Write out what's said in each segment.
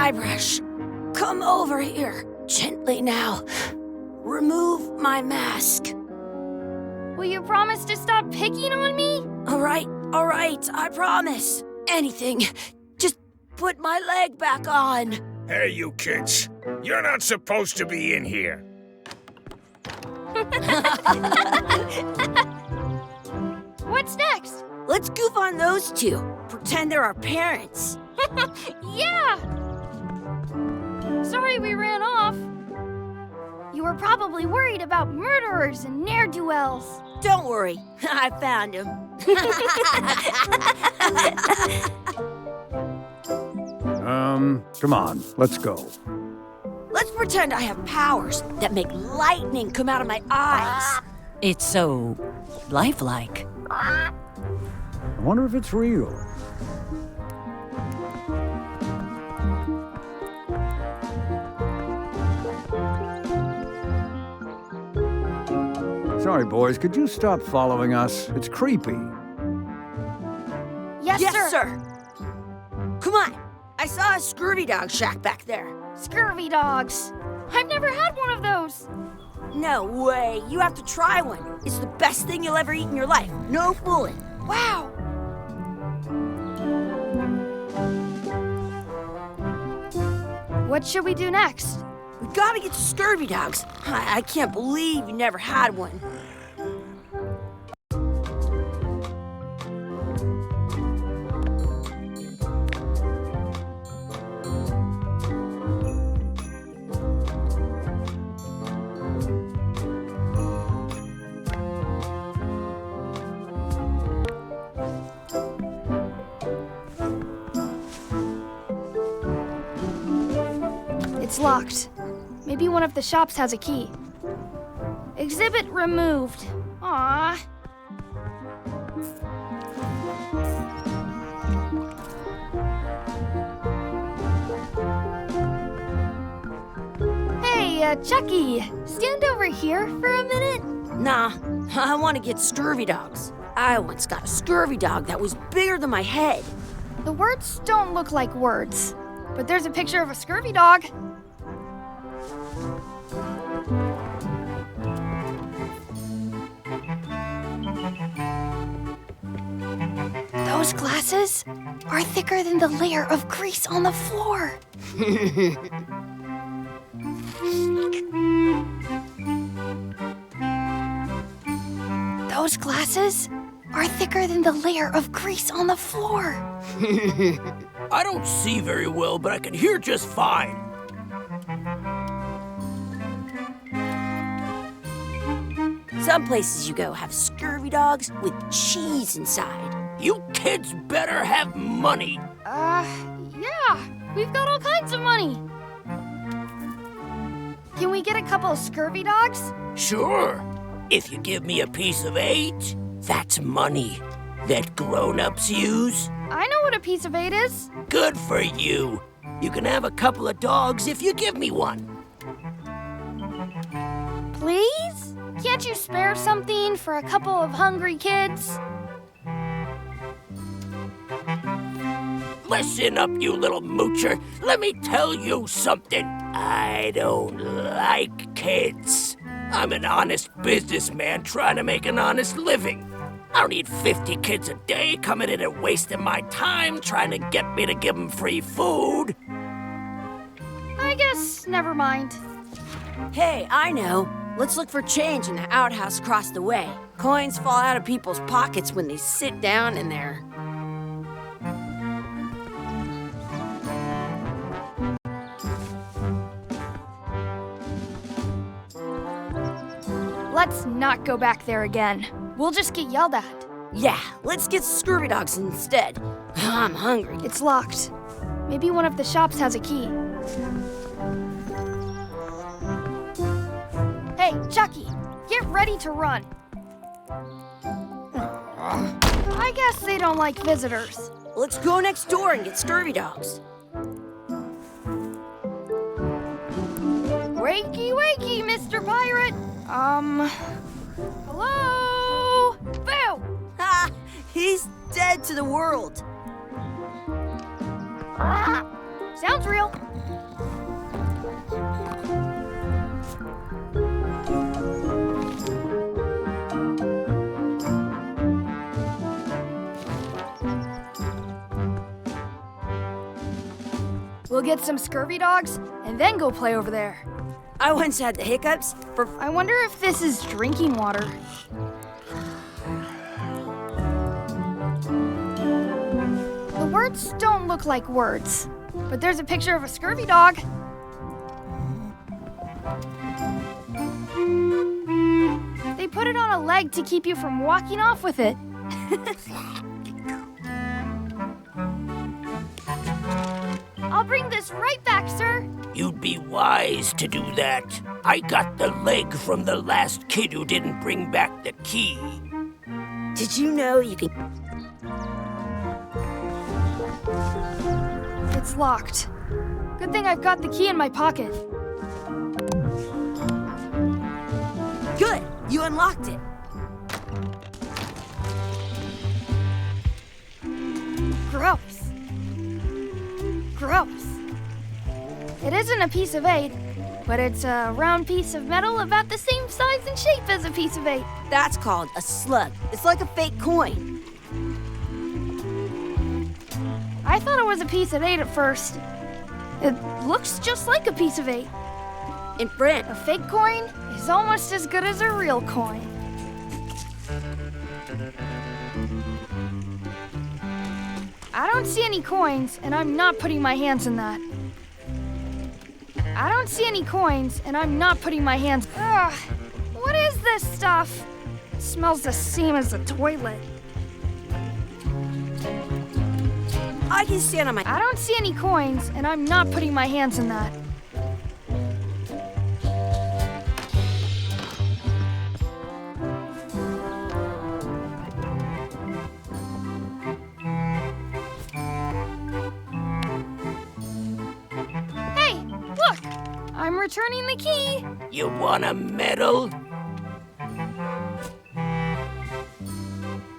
Guybrush, come over here. Gently now. Remove my mask. Will you promise to stop picking on me? All right, I promise. Anything. Just put my leg back on. Hey, you kids. You're not supposed to be in here. What's next? Let's goof on those two. Pretend they're our parents. Yeah! Sorry we ran off. You were probably worried about murderers and ne'er-do-wells. Don't worry, I found him. Come on, let's go. Let's pretend I have powers that make lightning come out of my eyes. It's so lifelike. I wonder if it's real. Sorry, boys, could you stop following us? It's creepy. Yes, sir. Come on. I saw a scurvy dog shack back there. Scurvy dogs. I've never had one of those. No way. You have to try one. It's the best thing you'll ever eat in your life. No fooling. Wow. What should we do next? We gotta get to scurvy dogs. I can't believe you never had one. It's locked. Maybe one of the shops has a key. Exhibit removed. Aww. Hey, Chucky, stand over here for a minute. Nah, I want to get scurvy dogs. I once got a scurvy dog that was bigger than my head. The words don't look like words, but there's a picture of a scurvy dog. Those glasses are thicker than the layer of grease on the floor. Those glasses are thicker than the layer of grease on the floor. I don't see very well, but I can hear just fine. Some places you go have scurvy dogs with cheese inside. You kids better have money. Yeah, we've got all kinds of money. Can we get a couple of scurvy dogs? Sure. If you give me a piece of 8, that's money that grown-ups use. I know what a piece of 8 is. Good for you. You can have a couple of dogs if you give me one. Please? Can't you spare something for a couple of hungry kids? Listen up, you little moocher. Let me tell you something. I don't like kids. I'm an honest businessman trying to make an honest living. I don't need 50 kids a day coming in and wasting my time trying to get me to give them free food. I guess never mind. Hey, I know. Let's look for change in the outhouse across the way. Coins fall out of people's pockets when they sit down in there. Let's not go back there again. We'll just get yelled at. Yeah, let's get scurvy dogs instead. I'm hungry. It's locked. Maybe one of the shops has a key. Hey, Chucky, get ready to run. I guess they don't like visitors. Let's go next door and get scurvy dogs. Wakey, wakey, Mr. Pirate. Hello? Boo! Ha! He's dead to the world. Sounds real. get some scurvy dogs and then go play over there. I once had the hiccups for. I wonder if this is drinking water. The words don't look like words, but there's a picture of a scurvy dog. They put it on a leg to keep you from walking off with it. I'll bring this right back, sir. You'd be wise to do that. I got the leg from the last kid who didn't bring back the key. Did you know you can. It's locked. Good thing I've got the key in my pocket. Good! You unlocked it. Gross. Gross. It isn't a piece of 8, but it's a round piece of metal about the same size and shape as a piece of 8. That's called a slug. It's like a fake coin. I thought it was a piece of 8 at first. It looks just like a piece of 8. In print. A fake coin is almost as good as a real coin. I don't see any coins, and I'm not putting my hands in that. I don't see any coins, and I'm not putting my hands. Ugh, what is this stuff? It smells the same as the toilet. I can stand on my. I don't see any coins, and I'm not putting my hands in that. Hey, look! I'm returning the key. You want a medal?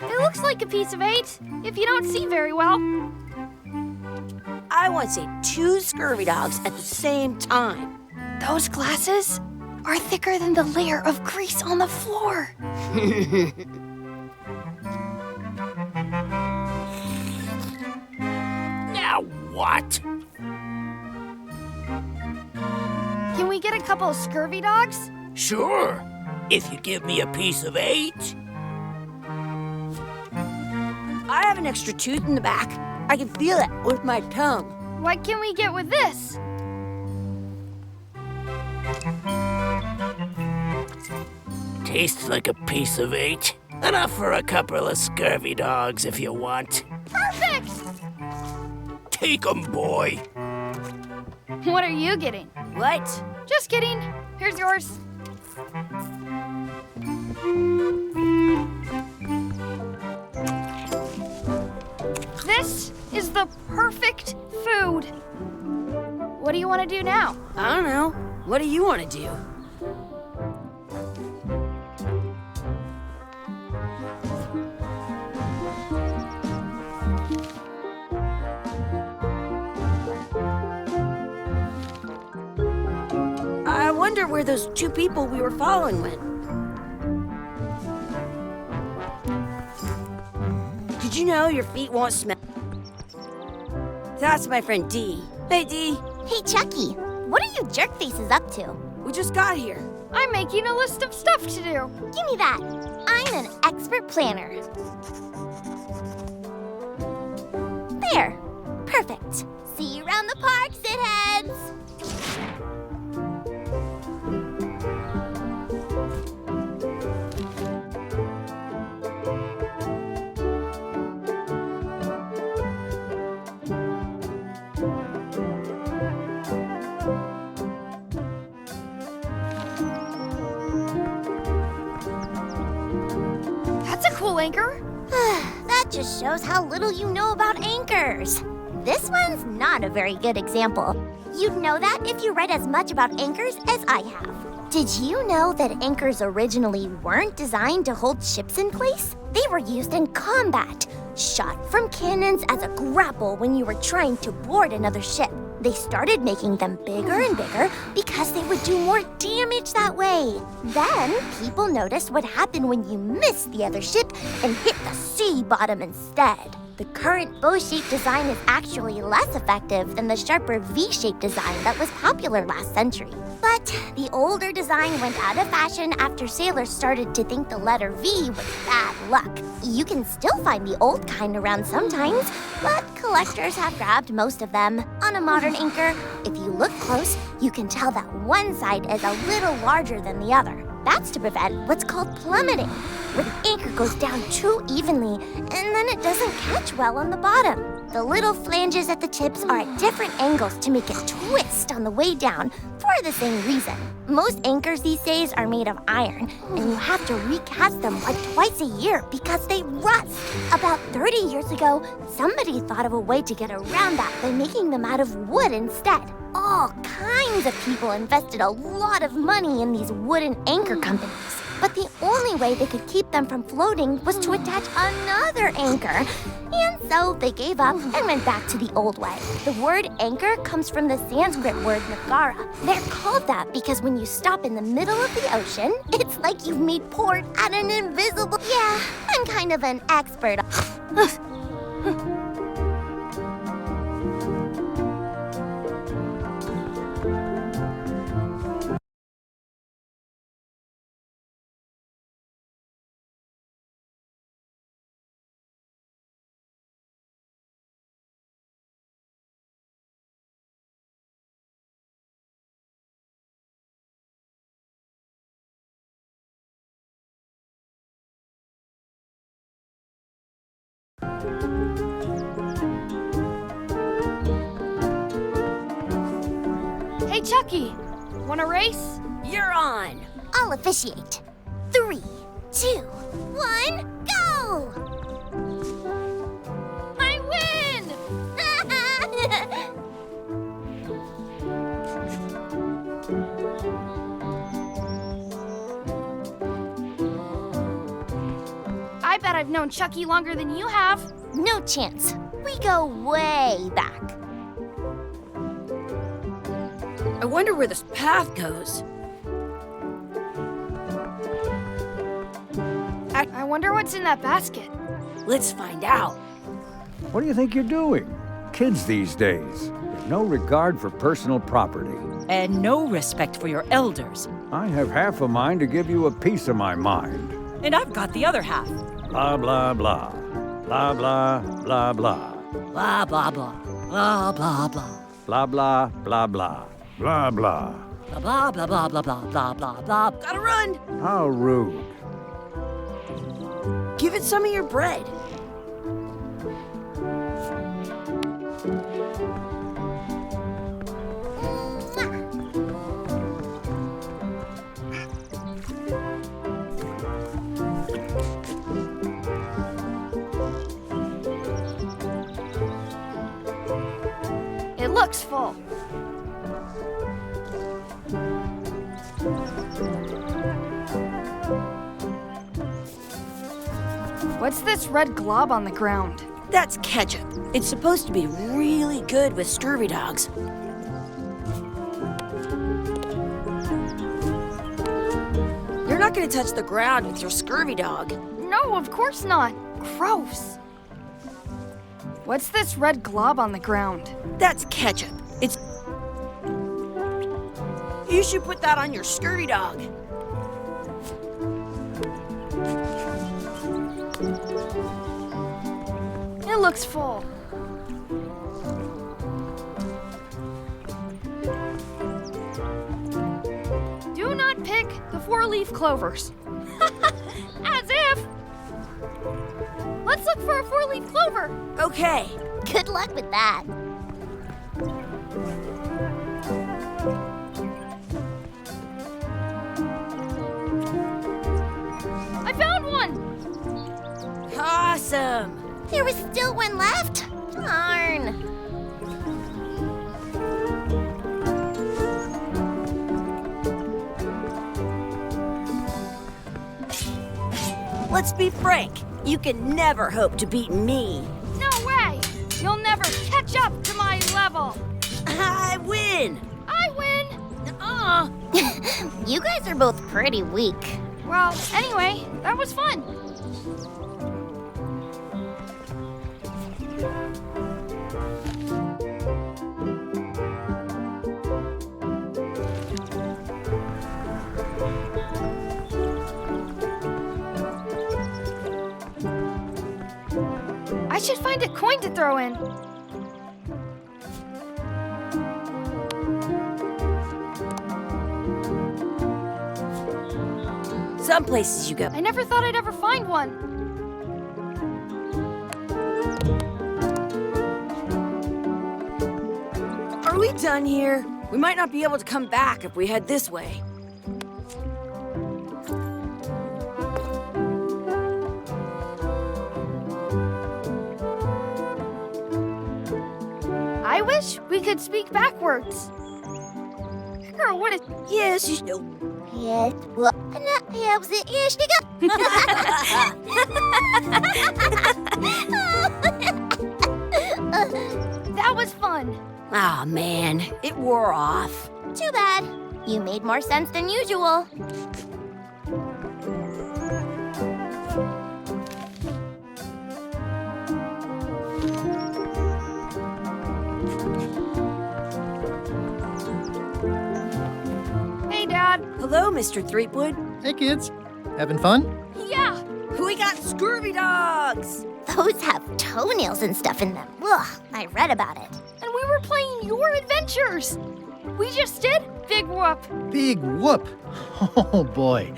It looks like a piece of 8, if you don't see very well. I once ate 2 scurvy dogs at the same time. Those glasses are thicker than the layer of grease on the floor. Now what? Can we get a couple of scurvy dogs? Sure, if you give me a piece of 8. I have an extra tooth in the back. I can feel it with my tongue. What can we get with this? Tastes like a piece of 8. Enough for a couple of scurvy dogs if you want. Perfect! Take 'em, boy. What are you getting? What? Just kidding. Here's yours. This is the perfect food. What do you want to do now? I don't know. What do you want to do? I wonder where those 2 people we were following went. Did you know your feet won't smell? That's my friend Dee. Hey, Dee. Hey, Chucky, what are you jerk faces up to? We just got here. I'm making a list of stuff to do. Give me that. I'm an expert planner. There. Perfect. See you around the park, shitheads. That's a cool anchor. That just shows how little you know about anchors. This one's not a very good example. You'd know that if you read as much about anchors as I have. Did you know that anchors originally weren't designed to hold ships in place? They were used in combat, shot from cannons as a grapple when you were trying to board another ship. They started making them bigger and bigger because they would do more damage that way. Then, people noticed what happened when you missed the other ship and hit the sea bottom instead. The current bow-shaped design is actually less effective than the sharper V-shaped design that was popular last century. But the older design went out of fashion after sailors started to think the letter V was bad luck. You can still find the old kind around sometimes, but collectors have grabbed most of them. On a modern anchor, if you look close, you can tell that one side is a little larger than the other. That's to prevent what's called plummeting, where the anchor goes down too evenly and then it doesn't catch well on the bottom. The little flanges at the tips are at different angles to make it twist on the way down for the same reason. Most anchors these days are made of iron, and you have to recast them like twice a year because they rust. About 30 years ago, somebody thought of a way to get around that by making them out of wood instead. All kinds of people invested a lot of money in these wooden anchor companies. But the only way they could keep them from floating was to attach another anchor. And so they gave up and went back to the old way. The word anchor comes from the Sanskrit word nagara. They're called that because when you stop in the middle of the ocean, it's like you've made port at an invisible... Yeah, I'm kind of an expert. Hey, Chucky, wanna race? You're on. I'll officiate. 3, 2, 1, go! I win! I bet I've known Chucky longer than you have. No chance. We go way back. I wonder where this path goes. I wonder what's in that basket. Let's find out. What do you think you're doing? Kids these days have no regard for personal property. And no respect for your elders. I have half a mind to give you a piece of my mind. And I've got the other half. Blah, blah, blah. Blah, blah, blah, blah. Blah, blah, blah. Blah, blah, blah. Blah, blah, blah, blah. Blah, blah. Blah, blah, blah, blah, blah, blah, blah, blah. Gotta run. How rude. Give it some of your bread. It looks full. What's this red glob on the ground? That's ketchup. It's supposed to be really good with scurvy dogs. You're not gonna touch the ground with your scurvy dog. No, of course not. Gross. What's this red glob on the ground? That's ketchup. It's... You should put that on your scurvy dog. It looks full. Do not pick the 4-leaf clovers. As if! Let's look for a 4-leaf clover. Okay. Good luck with that. I found one! Awesome. There was still one left? Darn. Let's be frank. You can never hope to beat me. No way! You'll never catch up to my level! I Nuh-uh. You guys are both pretty weak. Well, anyway, that was fun. I should find a coin to throw in. Some places you go. I never thought I'd ever find one. Are we done here? We might not be able to come back if we head this way. I wish we could speak backwards. Girl, what is... Yes, you know. Yes. Well, That was fun. Aw, man, it wore off. Too bad. You made more sense than usual. Hey, Dad. Hello, Mr. Threepwood. Hey, kids. Having fun? Yeah. We got scurvy dogs. Those have toenails and stuff in them. Ugh, I read about it. And we were playing your adventures. We just did Big Whoop. Big whoop. Oh, boy.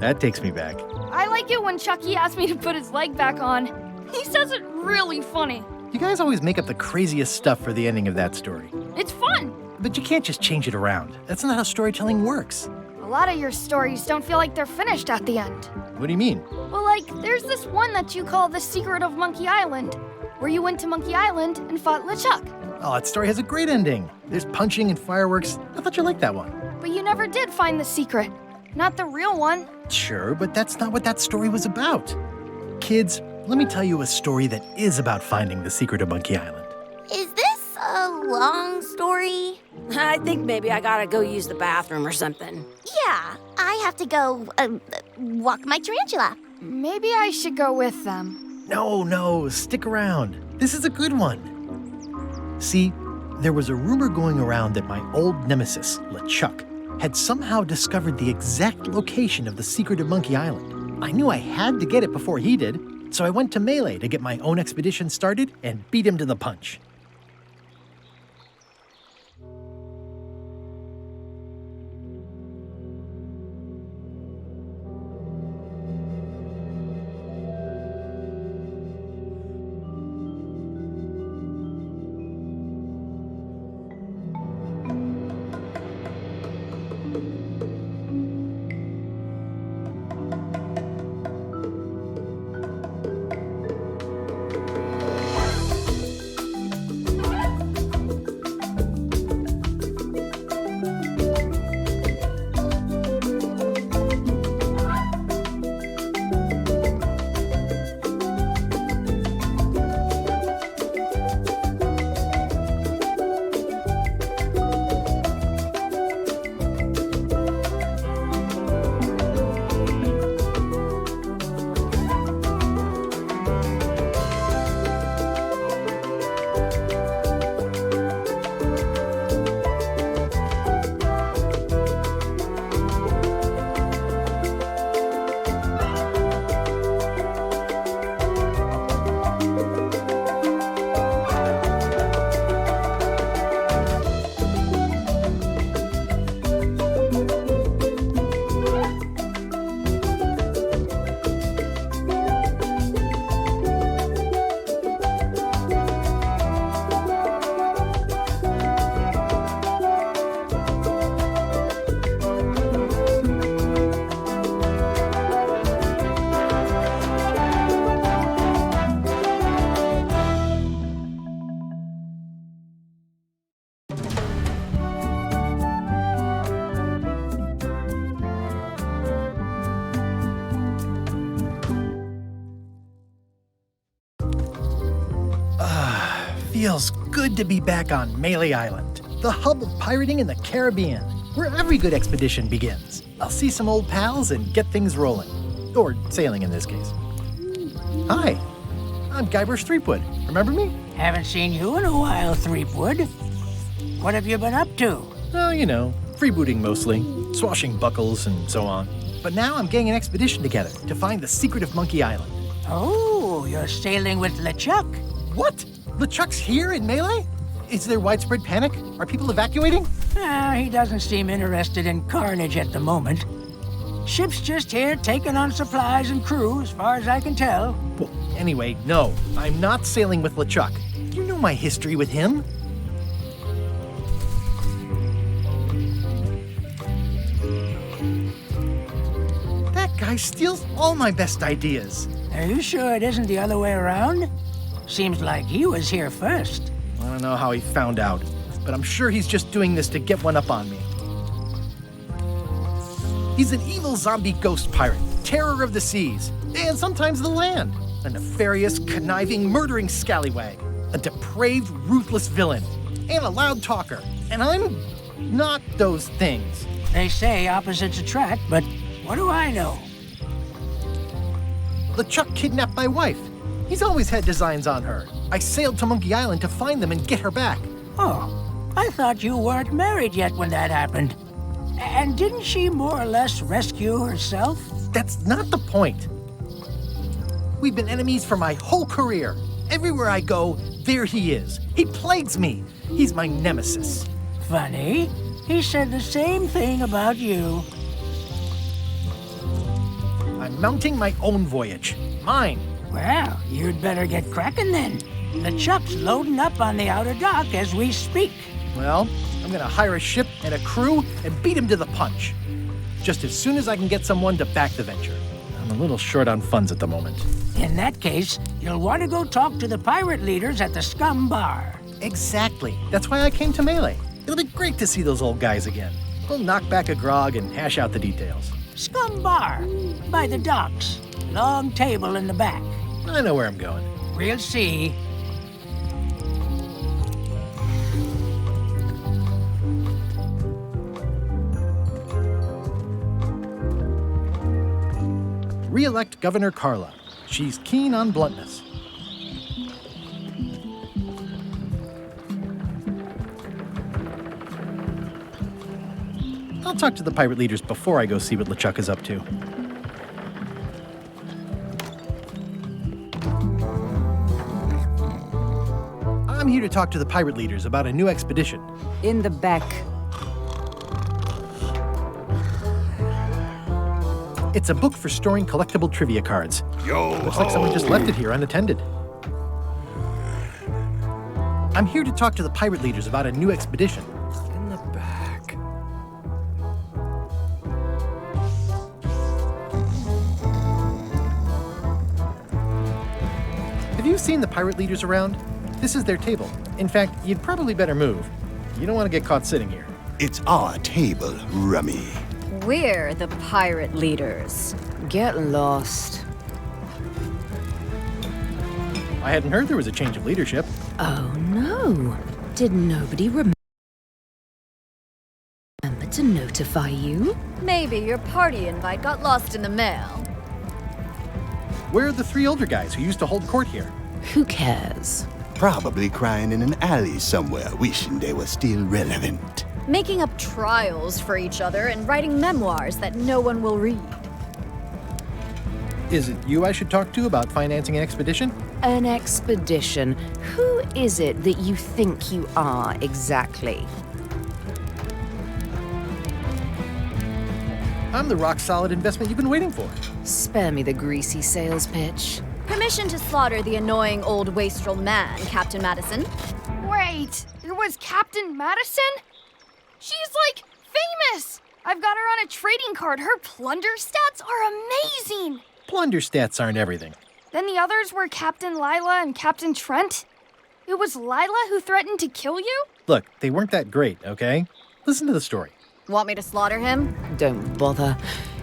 That takes me back. I like it when Chucky asked me to put his leg back on. He says it really funny. You guys always make up the craziest stuff for the ending of that story. It's fun. But you can't just change it around. That's not how storytelling works. A lot of your stories don't feel like they're finished at the end. What do you mean? Well, like, there's this one that you call The Secret of Monkey Island, where you went to Monkey Island and fought LeChuck. Oh, that story has a great ending. There's punching and fireworks. I thought you liked that one. But you never did find the secret. Not the real one. Sure, but that's not what that story was about. Kids, let me tell you a story that is about finding the secret of Monkey Island. Is this a long story? I think maybe I gotta go use the bathroom or something. Yeah, I have to go walk my tarantula. Maybe I should go with them. No, stick around. This is a good one. See, there was a rumor going around that my old nemesis, LeChuck, had somehow discovered the exact location of the secret of Monkey Island. I knew I had to get it before he did, so I went to Melee to get my own expedition started and beat him to the punch. Feels good to be back on Melee Island, the hub of pirating in the Caribbean. where every good expedition begins. I'll see some old pals and get things rolling. Or sailing in this case. Hi, I'm Gilbert Threepwood. Remember me? Haven't seen you in a while, Threepwood. What have you been up to? Oh, you know, freebooting mostly, swashing buckles and so on. But now I'm getting an expedition together to find the secret of Monkey Island. Oh, you're sailing with LeChuck. What? LeChuck's here in Melee? Is there widespread panic? Are people evacuating? He doesn't seem interested in carnage at the moment. Ship's just here taking on supplies and crew, as far as I can tell. Well, anyway, no, I'm not sailing with LeChuck. You know my history with him. That guy steals all my best ideas. Are you sure it isn't the other way around? Seems like he was here first. I don't know how he found out, but I'm sure he's just doing this to get one up on me. He's an evil zombie ghost pirate, terror of the seas, and sometimes the land. A nefarious, conniving, murdering scallywag. A depraved, ruthless villain. And a loud talker. And I'm not those things. They say opposites attract, but what do I know? LeChuck kidnapped my wife. He's always had designs on her. I sailed to Monkey Island to find them and get her back. Oh, I thought you weren't married yet when that happened. And didn't she more or less rescue herself? That's not the point. We've been enemies for my whole career. Everywhere I go, there he is. He plagues me. He's my nemesis. Funny. He said the same thing about you. I'm mounting my own voyage. Mine. Well, you'd better get cracking then. LeChuck's loading up on the outer dock as we speak. Well, I'm gonna hire a ship and a crew and beat him to the punch. Just as soon as I can get someone to back the venture. I'm a little short on funds at the moment. In that case, you'll want to go talk to the pirate leaders at the Scum Bar. Exactly. That's why I came to Melee. It'll be great to see those old guys again. We'll knock back a grog and hash out the details. Scum Bar, by the docks. Long table in the back. I know where I'm going. We'll see. Re-elect Governor Carla. She's keen on bluntness. I'll talk to the pirate leaders before I go see what LeChuck is up to. I'm here to talk to the pirate leaders about a new expedition. In the back. It's a book for storing collectible trivia cards. Yo Looks like someone just left it here unattended. I'm here to talk to the pirate leaders about a new expedition. In the back. Have you seen the pirate leaders around? This is their table. In fact, you'd probably better move. You don't want to get caught sitting here. It's our table, Rummy. We're the pirate leaders. Get lost. I hadn't heard there was a change of leadership. Oh no. Did nobody remember to notify you? Maybe your party invite got lost in the mail. Where are the three older guys who used to hold court here? Who cares? Probably crying in an alley somewhere, wishing they were still relevant. Making up trials for each other and writing memoirs that no one will read. Is it you I should talk to about financing an expedition? An expedition? Who is it that you think you are exactly? I'm the rock-solid investment you've been waiting for. Spare me the greasy sales pitch. Permission to slaughter the annoying old wastrel man, Captain Madison. Wait, it was Captain Madison? She's like famous! I've got her on a trading card. Her plunder stats are amazing! Plunder stats aren't everything. Then the others were Captain Lila and Captain Trent. It was Lila who threatened to kill you? Look, they weren't that great, okay? Listen to the story. Want me to slaughter him? Don't bother.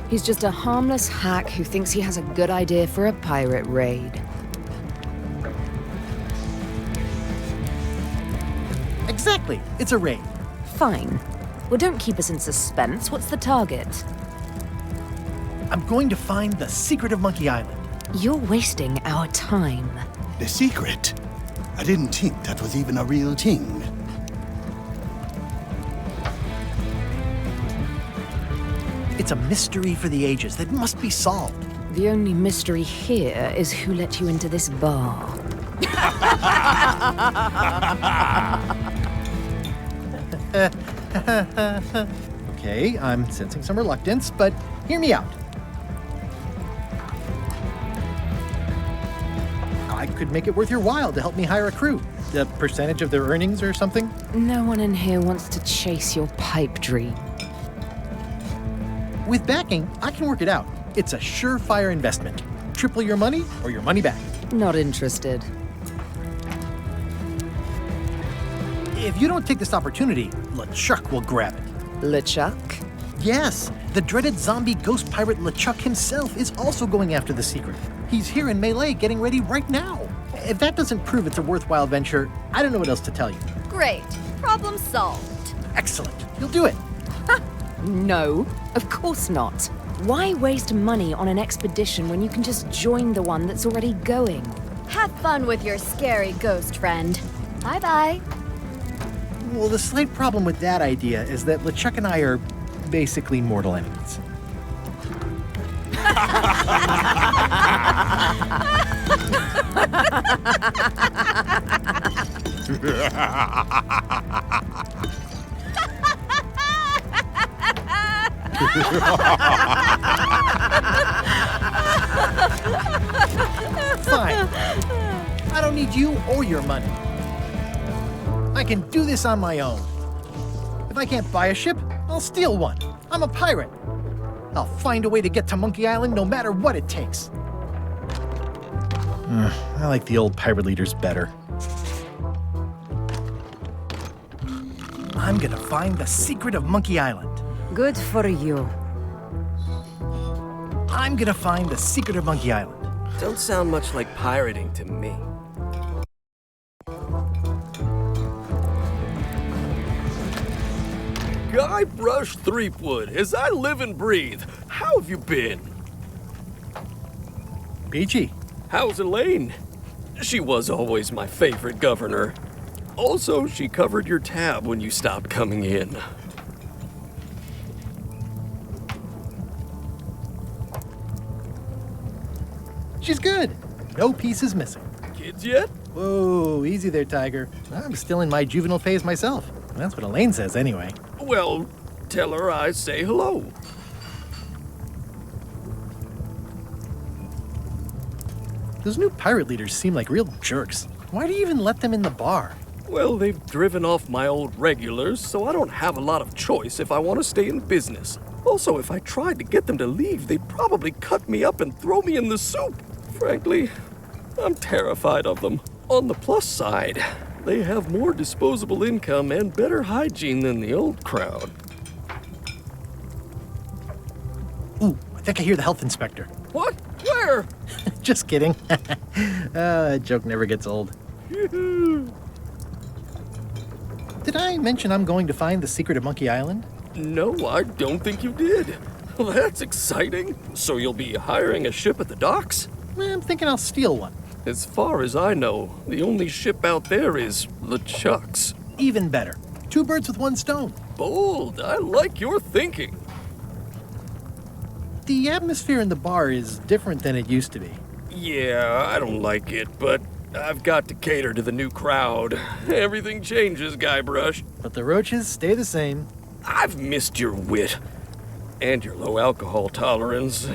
He's just a harmless hack who thinks he has a good idea for a pirate raid. Exactly. It's a raid. Fine. Well, don't keep us in suspense. What's the target? I'm going to find the secret of Monkey Island. You're wasting our time. The secret? I didn't think that was even a real thing. It's a mystery for the ages that must be solved. The only mystery here is who let you into this bar. Okay, I'm sensing some reluctance, but hear me out. I could make it worth your while to help me hire a crew. A percentage of their earnings or something? No one in here wants to chase your pipe dream. With backing, I can work it out. It's a surefire investment. Triple your money or your money back. Not interested. If you don't take this opportunity, LeChuck will grab it. LeChuck? Yes, the dreaded zombie ghost pirate LeChuck himself is also going after the secret. He's here in Melee getting ready right now. If that doesn't prove it's a worthwhile venture, I don't know what else to tell you. Great. Problem solved. Excellent. You'll do it. No, of course not. Why waste money on an expedition when you can just join the one that's already going? Have fun with your scary ghost friend. Bye-bye. Well, the slight problem with that idea is that LeChuck and I are basically mortal enemies. Fine. I don't need you or your money. I can do this on my own. If I can't buy a ship, I'll steal one. I'm a pirate. I'll find a way to get to Monkey Island no matter what it takes. I like the old pirate leaders better. I'm gonna find the secret of Monkey Island. Good for you. I'm gonna find the secret of Monkey Island. Don't sound much like pirating to me. Guybrush Threepwood, as I live and breathe, how have you been? Peachy. How's Elaine? She was always my favorite governor. Also, she covered your tab when you stopped coming in. She's good. No pieces missing. Kids yet? Whoa, easy there, Tiger. I'm still in my juvenile phase myself. That's what Elaine says anyway. Well, tell her I say hello. Those new pirate leaders seem like real jerks. Why do you even let them in the bar? Well, they've driven off my old regulars, so I don't have a lot of choice if I want to stay in business. Also, if I tried to get them to leave, they'd probably cut me up and throw me in the soup. Frankly, I'm terrified of them. On the plus side, they have more disposable income and better hygiene than the old crowd. Ooh, I think I hear the health inspector. What? Where? Just kidding. That joke never gets old. Did I mention I'm going to find the secret of Monkey Island? No, I don't think you did. Well, that's exciting. So you'll be hiring a ship at the docks? I'm thinking I'll steal one. As far as I know, the only ship out there is LeChuck's. Even better. 2 birds with 1 stone. Bold. I like your thinking. The atmosphere in the bar is different than it used to be. Yeah, I don't like it, but I've got to cater to the new crowd. Everything changes, Guybrush. But the roaches stay the same. I've missed your wit. And your low alcohol tolerance.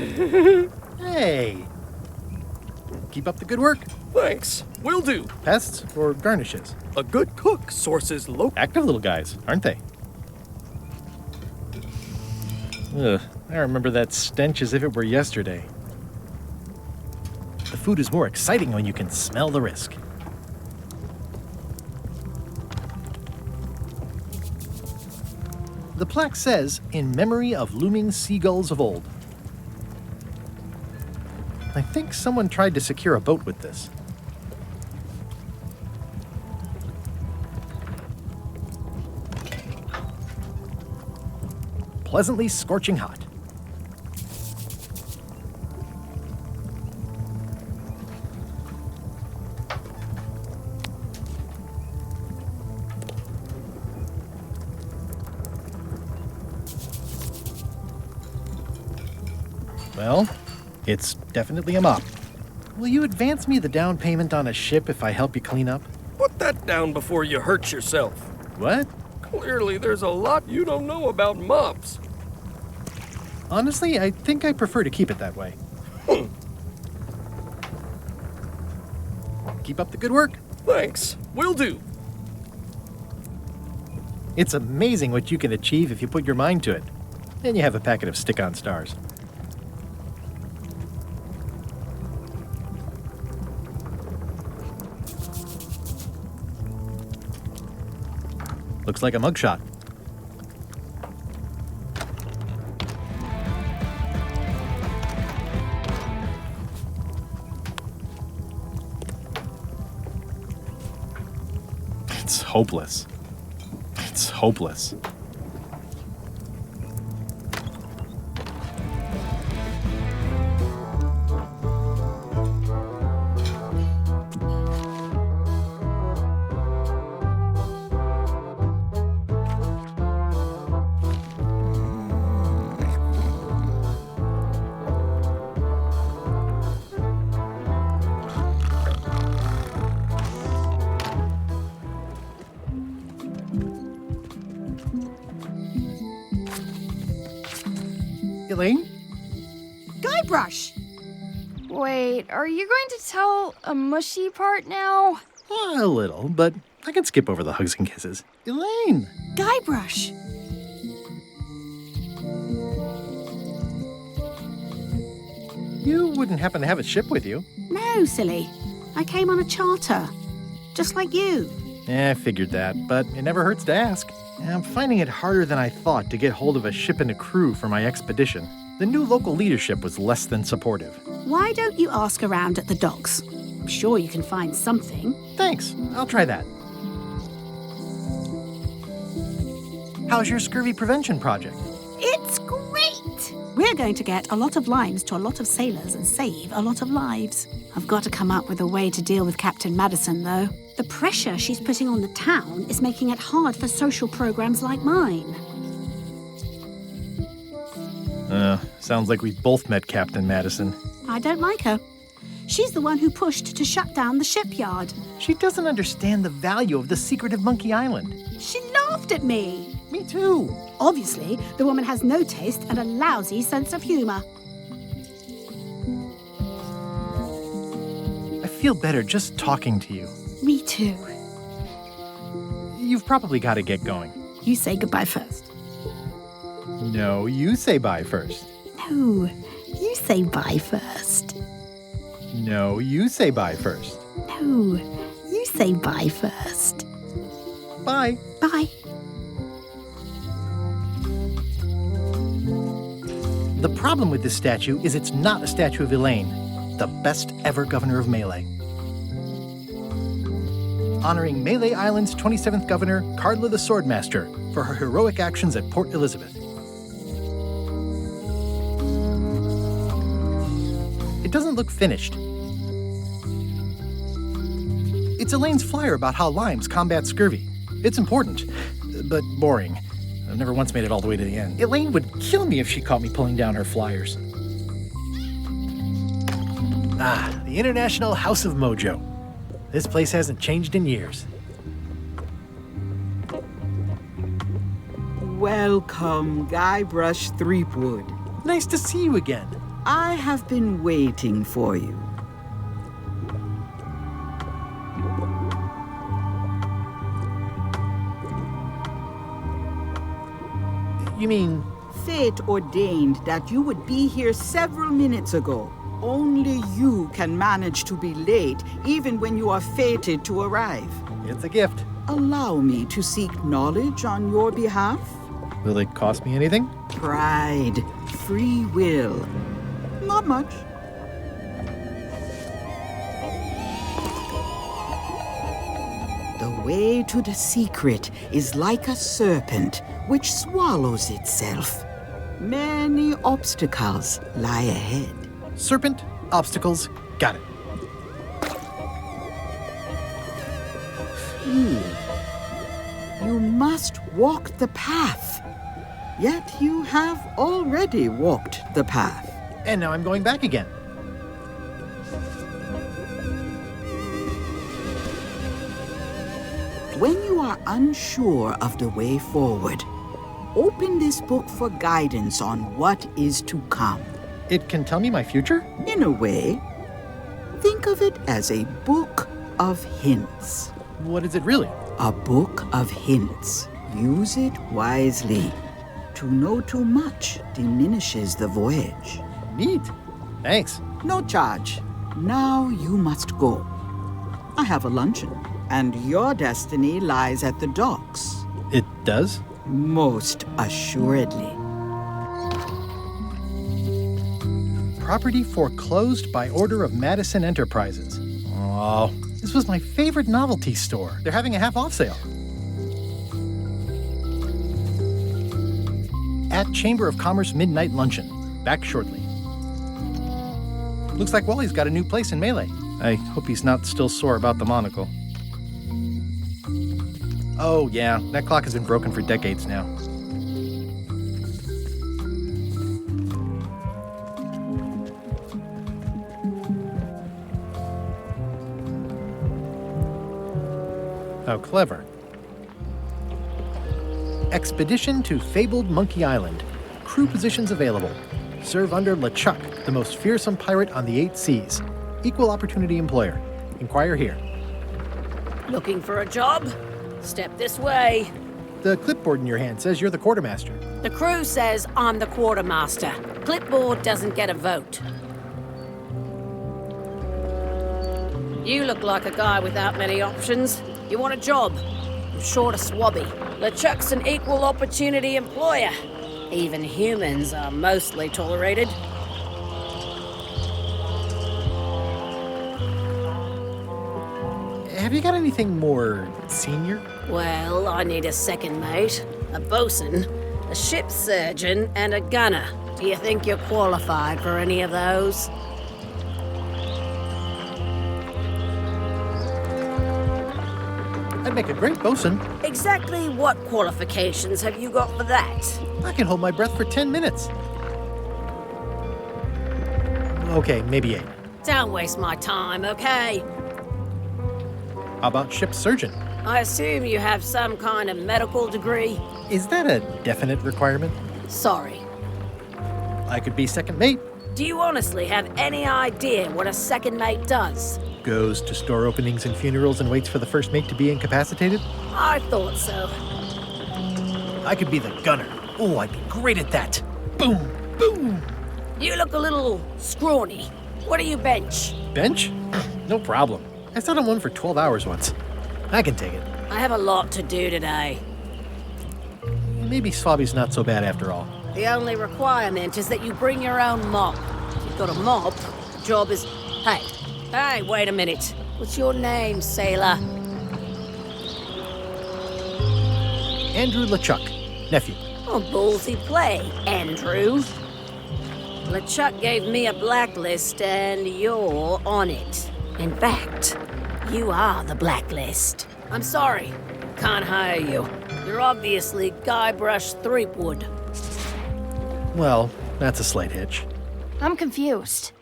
Hey. Keep up the good work. Thanks. Will do. Pests or garnishes? A good cook sources low... Active little guys, aren't they? Ugh, I remember that stench as if it were yesterday. The food is more exciting when you can smell the risk. The plaque says, in memory of looming seagulls of old. I think someone tried to secure a boat with this. pleasantly scorching hot. Well, it's definitely a mop. Will you advance me the down payment on a ship if I help you clean up? Put that down before you hurt yourself. What? Clearly, there's a lot you don't know about mops. Honestly, I think I prefer to keep it that way. Keep up the good work. Thanks. Will do. It's amazing what you can achieve if you put your mind to it. Then you have a packet of stick-on stars. Looks like a mugshot. It's hopeless. It's hopeless. Elaine? Guybrush! Wait, are you going to tell a mushy part now? A little, but I can skip over the hugs and kisses. Elaine! Guybrush! You wouldn't happen to have a ship with you? No, silly. I came on a charter. Just like you. I figured that, but it never hurts to ask. I'm finding it harder than I thought to get hold of a ship and a crew for my expedition. The new local leadership was less than supportive. Why don't you ask around at the docks? I'm sure you can find something. Thanks. I'll try that. How's your scurvy prevention project? It's great! We're going to get a lot of limes to a lot of sailors and save a lot of lives. I've got to come up with a way to deal with Captain Madison, though. The pressure she's putting on the town is making it hard for social programs like mine. Sounds like we've both met Captain Madison. I don't like her. She's the one who pushed to shut down the shipyard. She doesn't understand the value of the secret of Monkey Island. She laughed at me. Me too. Obviously, the woman has no taste and a lousy sense of humor. I feel better just talking to you. Me too. You've probably got to get going. You say goodbye first. No, you say bye first. No, you say bye first. No, you say bye first. No, you say bye first. Bye. Bye. The problem with this statue is it's not a statue of Elaine, the best ever governor of Melee. Honoring Melee Island's 27th governor, Cardla the Swordmaster, for her heroic actions at Port Elizabeth. It doesn't look finished. It's Elaine's flyer about how limes combat scurvy. It's important, but boring. I've never once made it all the way to the end. Elaine would kill me if she caught me pulling down her flyers. The International House of Mojo. This place hasn't changed in years. Welcome, Guybrush Threepwood. Nice to see you again. I have been waiting for you. You mean? Fate ordained that you would be here several minutes ago. Only you can manage to be late, even when you are fated to arrive. It's a gift. Allow me to seek knowledge on your behalf. Will it cost me anything? Pride, free will. Not much. The way to the secret is like a serpent which swallows itself. Many obstacles lie ahead. Serpent, obstacles, got it. You must walk the path. Yet you have already walked the path. And now I'm going back again. When you are unsure of the way forward, open this book for guidance on what is to come. It can tell me my future? In a way, think of it as a book of hints. What is it really? A book of hints. Use it wisely. To know too much diminishes the voyage. Neat. Thanks. No charge. Now you must go. I have a luncheon, and your destiny lies at the docks. It does? Most assuredly. Property foreclosed by order of Madison Enterprises. Oh, this was my favorite novelty store. They're having a half-off sale. At Chamber of Commerce Midnight Luncheon. Back shortly. Looks like Wally's got a new place in Melee. I hope he's not still sore about the monocle. Oh, yeah, that clock has been broken for decades now. How clever. Expedition to fabled Monkey Island. Crew positions available. Serve under LeChuck, the most fearsome pirate on the 8 seas. Equal opportunity employer. Inquire here. Looking for a job? Step this way. The clipboard in your hand says you're the quartermaster. The crew says I'm the quartermaster. Clipboard doesn't get a vote. You look like a guy without many options. You want a job? I'm short of swabby. LeChuck's an equal opportunity employer. Even humans are mostly tolerated. Have you got anything more senior? Well, I need a second mate, a bosun, a ship surgeon, and a gunner. Do you think you're qualified for any of those? I'd make a great bosun. Exactly what qualifications have you got for that? I can hold my breath for 10 minutes. Okay, maybe 8. Don't waste my time, okay? How about ship surgeon? I assume you have some kind of medical degree? Is that a definite requirement? Sorry. I could be second mate. Do you honestly have any idea what a second mate does? Goes to store openings and funerals and waits for the first mate to be incapacitated? I thought so. I could be the gunner. Oh, I'd be great at that. Boom, boom. You look a little scrawny. What do you bench? Bench? No problem. I sat on one for 12 hours once. I can take it. I have a lot to do today. Maybe Swabby's not so bad after all. The only requirement is that you bring your own mop. If you've got a mop, the job is... Hey, wait a minute. What's your name, sailor? Andrew LeChuck, nephew. Oh, ballsy play, Andrew. LeChuck gave me a blacklist, and you're on it. In fact, you are the blacklist. I'm sorry, can't hire you. You're obviously Guybrush Threepwood. Well, that's a slight hitch. I'm confused.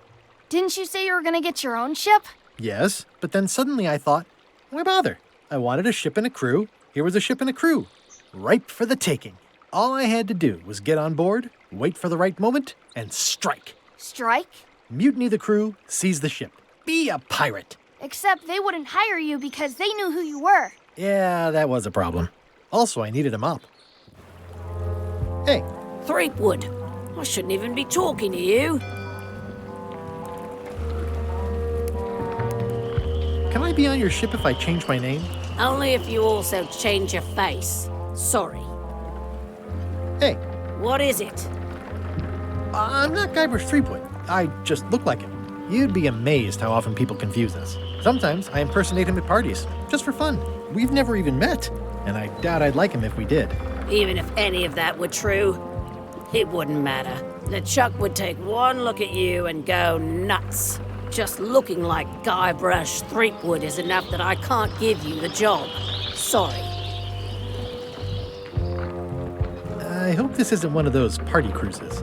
Didn't you say you were gonna get your own ship? Yes, but then suddenly I thought, why bother? I wanted a ship and a crew. Here was a ship and a crew. Ripe for the taking. All I had to do was get on board, wait for the right moment, and strike. Strike? Mutiny the crew, seize the ship. Be a pirate. Except they wouldn't hire you because they knew who you were. Yeah, that was a problem. Also, I needed a mop. Hey. Threepwood. I shouldn't even be talking to you. Can I be on your ship if I change my name? Only if you also change your face. Sorry. Hey. What is it? I'm not Guybrush Threepwood. I just look like him. You'd be amazed how often people confuse us. Sometimes I impersonate him at parties, just for fun. We've never even met, and I doubt I'd like him if we did. Even if any of that were true. It wouldn't matter. LeChuck would take one look at you and go nuts. Just looking like Guybrush Threepwood is enough that I can't give you the job. Sorry. I hope this isn't one of those party cruises.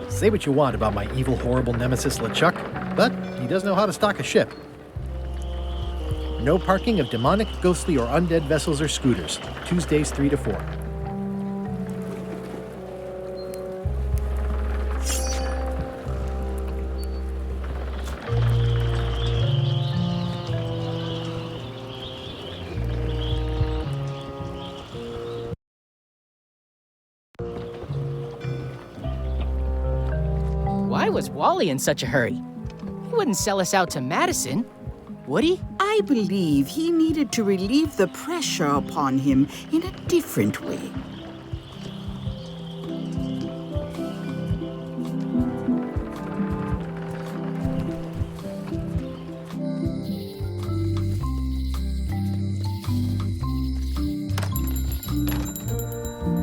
Say what you want about my evil, horrible nemesis LeChuck, but he does know how to stock a ship. No parking of demonic, ghostly, or undead vessels or scooters. Tuesdays 3 to 4. Why was Wally in such a hurry? He wouldn't sell us out to Madison, would he? I believe he needed to relieve the pressure upon him in a different way.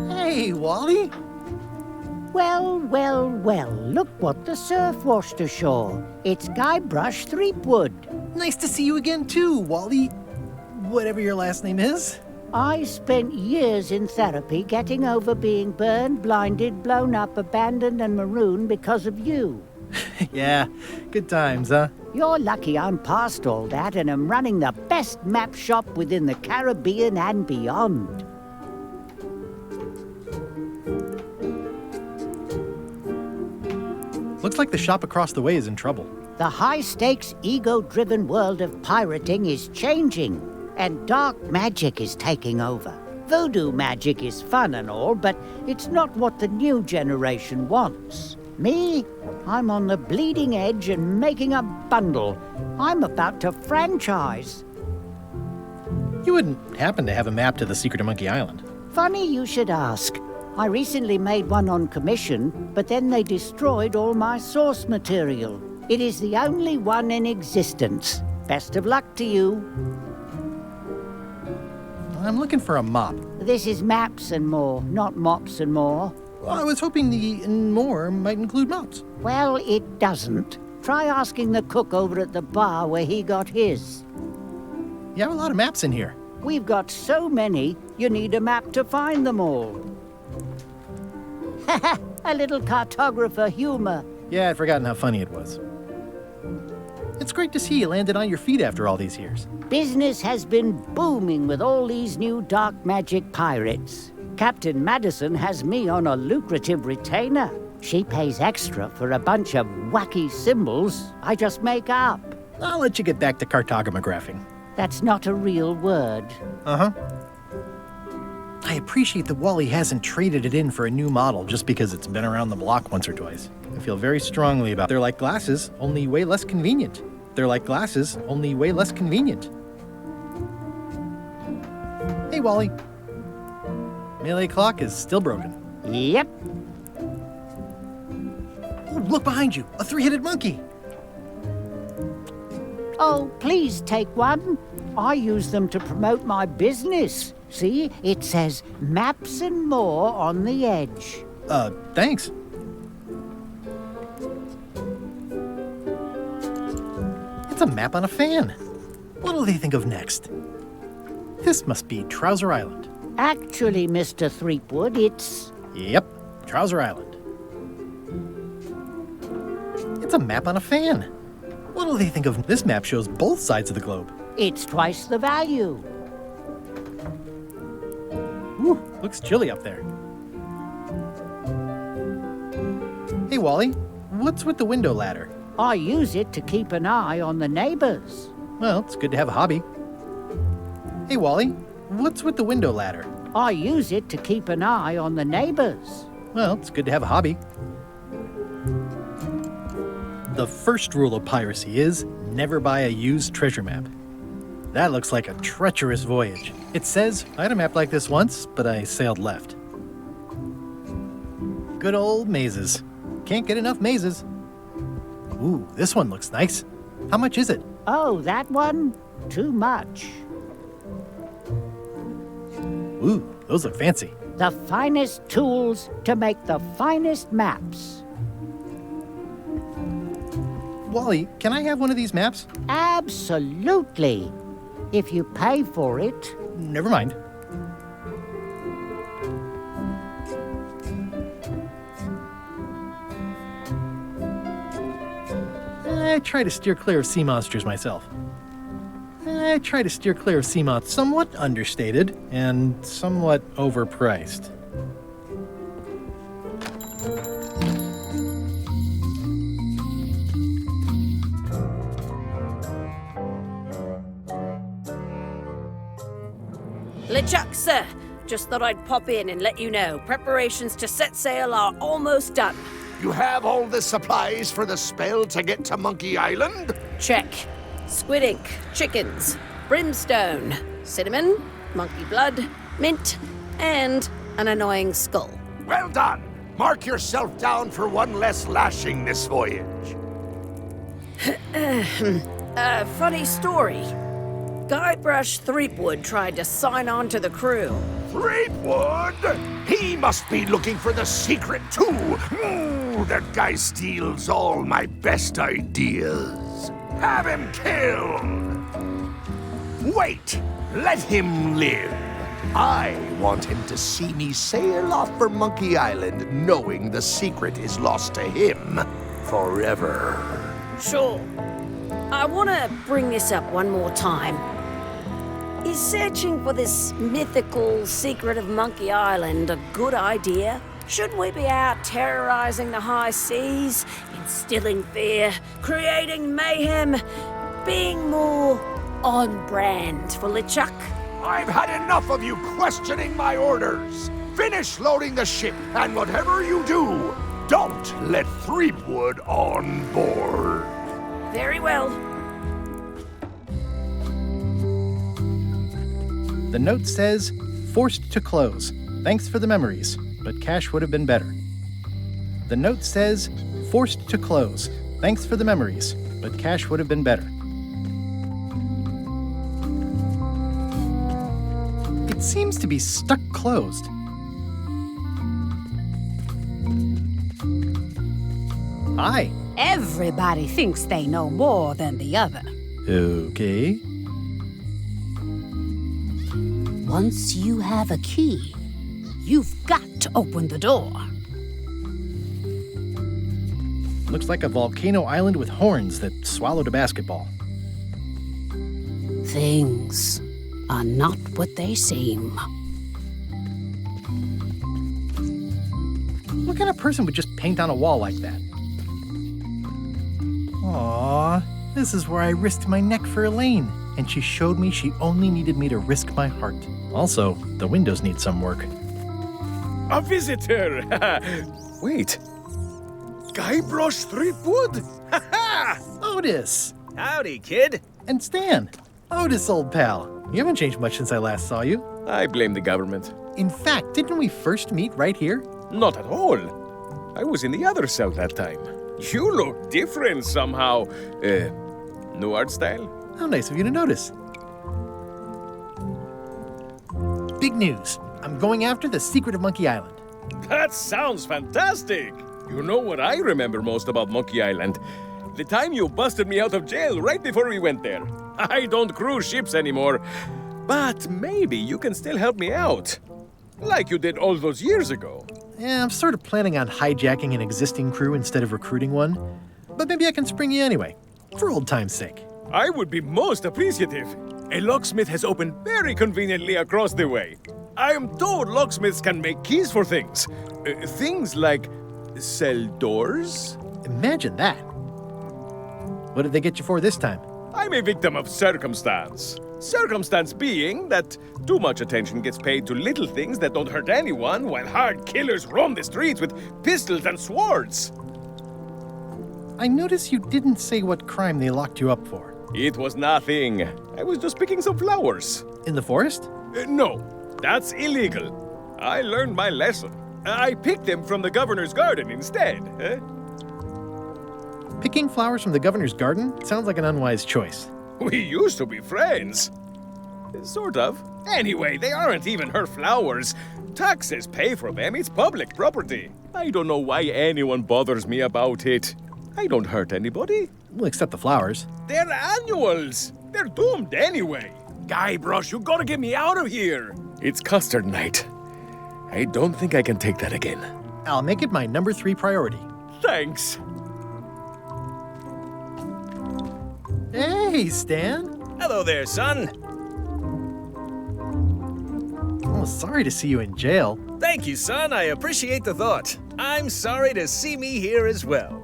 Hey, Wally! Well, well, well, look what the surf washed ashore. It's Guybrush Threepwood. Nice to see you again, too, Wally. Whatever your last name is. I spent years in therapy getting over being burned, blinded, blown up, abandoned, and marooned because of you. Yeah, good times, huh? You're lucky I'm past all that and am running the best map shop within the Caribbean and beyond. Looks like the shop across the way is in trouble. The high-stakes, ego-driven world of pirating is changing, and dark magic is taking over. Voodoo magic is fun and all, but it's not what the new generation wants. Me? I'm on the bleeding edge and making a bundle. I'm about to franchise. You wouldn't happen to have a map to the secret of Monkey Island? Funny you should ask. I recently made one on commission, but then they destroyed all my source material. It is the only one in existence. Best of luck to you. I'm looking for a mop. This is maps and more, not mops and more. Well, I was hoping the and more might include mops. Well, it doesn't. Try asking the cook over at the bar where he got his. You have a lot of maps in here. We've got so many, you need a map to find them all. A little cartographer humor. Yeah, I'd forgotten how funny it was. It's great to see you landed on your feet after all these years. Business has been booming with all these new dark magic pirates. Captain Madison has me on a lucrative retainer. She pays extra for a bunch of wacky symbols I just make up. I'll let you get back to cartographing. That's not a real word. Uh-huh. I appreciate that Wally hasn't traded it in for a new model just because it's been around the block once or twice. I feel very strongly about it. They're like glasses, only way less convenient. They're like glasses, only way less convenient. Hey, Wally. Melee clock is still broken. Yep. Oh, look behind you. A three-headed monkey. Oh, please take one. I use them to promote my business. See, it says maps and more on the edge. Thanks. It's a map on a fan. What'll they think of next? This must be Trouser Island. Actually, Mr. Threepwood, it's... Yep, Trouser Island. It's a map on a fan. What'll they think of this map shows both sides of the globe? It's twice the value. Ooh, looks chilly up there. Hey, Wally, what's with the window ladder? I use it to keep an eye on the neighbors. Well, it's good to have a hobby. Hey, Wally, what's with the window ladder? I use it to keep an eye on the neighbors. Well, it's good to have a hobby. The first rule of piracy is never buy a used treasure map. That looks like a treacherous voyage. It says, I had a map like this once, but I sailed left. Good old mazes. Can't get enough mazes. Ooh, this one looks nice. How much is it? Oh, that one? Too much. Ooh, those look fancy. the finest tools to make the finest maps. Wally, can I have one of these maps? Absolutely. If you pay for it. Never mind. I try to steer clear of sea monsters myself. Somewhat understated and somewhat overpriced. LeChuck, sir. Just thought I'd pop in and let you know. Preparations to set sail are almost done. You have all the supplies for the spell to get to Monkey Island? Check. Squid ink, chickens, brimstone, cinnamon, monkey blood, mint, and an annoying skull. Well done. Mark yourself down for one less lashing this voyage. Funny story. Guybrush Threepwood tried to sign on to the crew. Threepwood? He must be looking for the secret, too. That guy steals all my best ideas. Have him killed. Wait, let him live. I want him to see me sail off for Monkey Island knowing the secret is lost to him forever. Sure. I want to bring this up one more time. Is searching for this mythical secret of Monkey Island a good idea? Shouldn't we be out terrorizing the high seas, instilling fear, creating mayhem, being more on brand for LeChuck? I've had enough of you questioning my orders. Finish loading the ship, and whatever you do, don't let Threepwood on board. Very well. The note says, forced to close. Thanks for the memories, but cash would have been better. The note says, forced to close. Thanks for the memories, but cash would have been better. It seems to be stuck closed. Hi. Everybody thinks they know more than the other. Okay. Once you have a key, you've got to open the door. Looks like a volcano island with horns that swallowed a basketball. Things are not what they seem. What kind of person would just paint on a wall like that? Aww, this is where I risked my neck for Elaine, and she showed me she only needed me to risk my heart. Also, the windows need some work. A visitor! Wait. Guybrush Threepwood? Otis! Howdy, kid. And Stan. Otis, old pal. You haven't changed much since I last saw you. I blame the government. In fact, didn't we first meet right here? Not at all. I was in the other cell that time. You look different somehow. New art style? How nice of you to notice. Big news. I'm going after the secret of Monkey Island. That sounds fantastic. You know what I remember most about Monkey Island? The time you busted me out of jail right before we went there. I don't cruise ships anymore. But maybe you can still help me out. Like you did all those years ago. Yeah, I'm sort of planning on hijacking an existing crew instead of recruiting one. But maybe I can spring you anyway, for old time's sake. I would be most appreciative. A locksmith has opened very conveniently across the way. I am told locksmiths can make keys for things. Things like cell doors. Imagine that. What did they get you for this time? I'm a victim of circumstance. Circumstance being that too much attention gets paid to little things that don't hurt anyone, while hard killers roam the streets with pistols and swords. I notice you didn't say what crime they locked you up for. It was nothing. I was just picking some flowers. In the forest? No, that's illegal. I learned my lesson. I picked them from the governor's garden instead. Picking flowers from the governor's garden sounds like an unwise choice. We used to be friends. Sort of. Anyway, they aren't even her flowers. Taxes pay for them. It's public property. I don't know why anyone bothers me about it. I don't hurt anybody. Well, except the flowers. They're annuals. They're doomed anyway. Guybrush, you gotta get me out of here. It's custard night. I don't think I can take that again. I'll make it my number 3 priority. Thanks. Hey, Stan. Hello there, son. Oh, sorry to see you in jail. Thank you, son. I appreciate the thought. I'm sorry to see me here as well.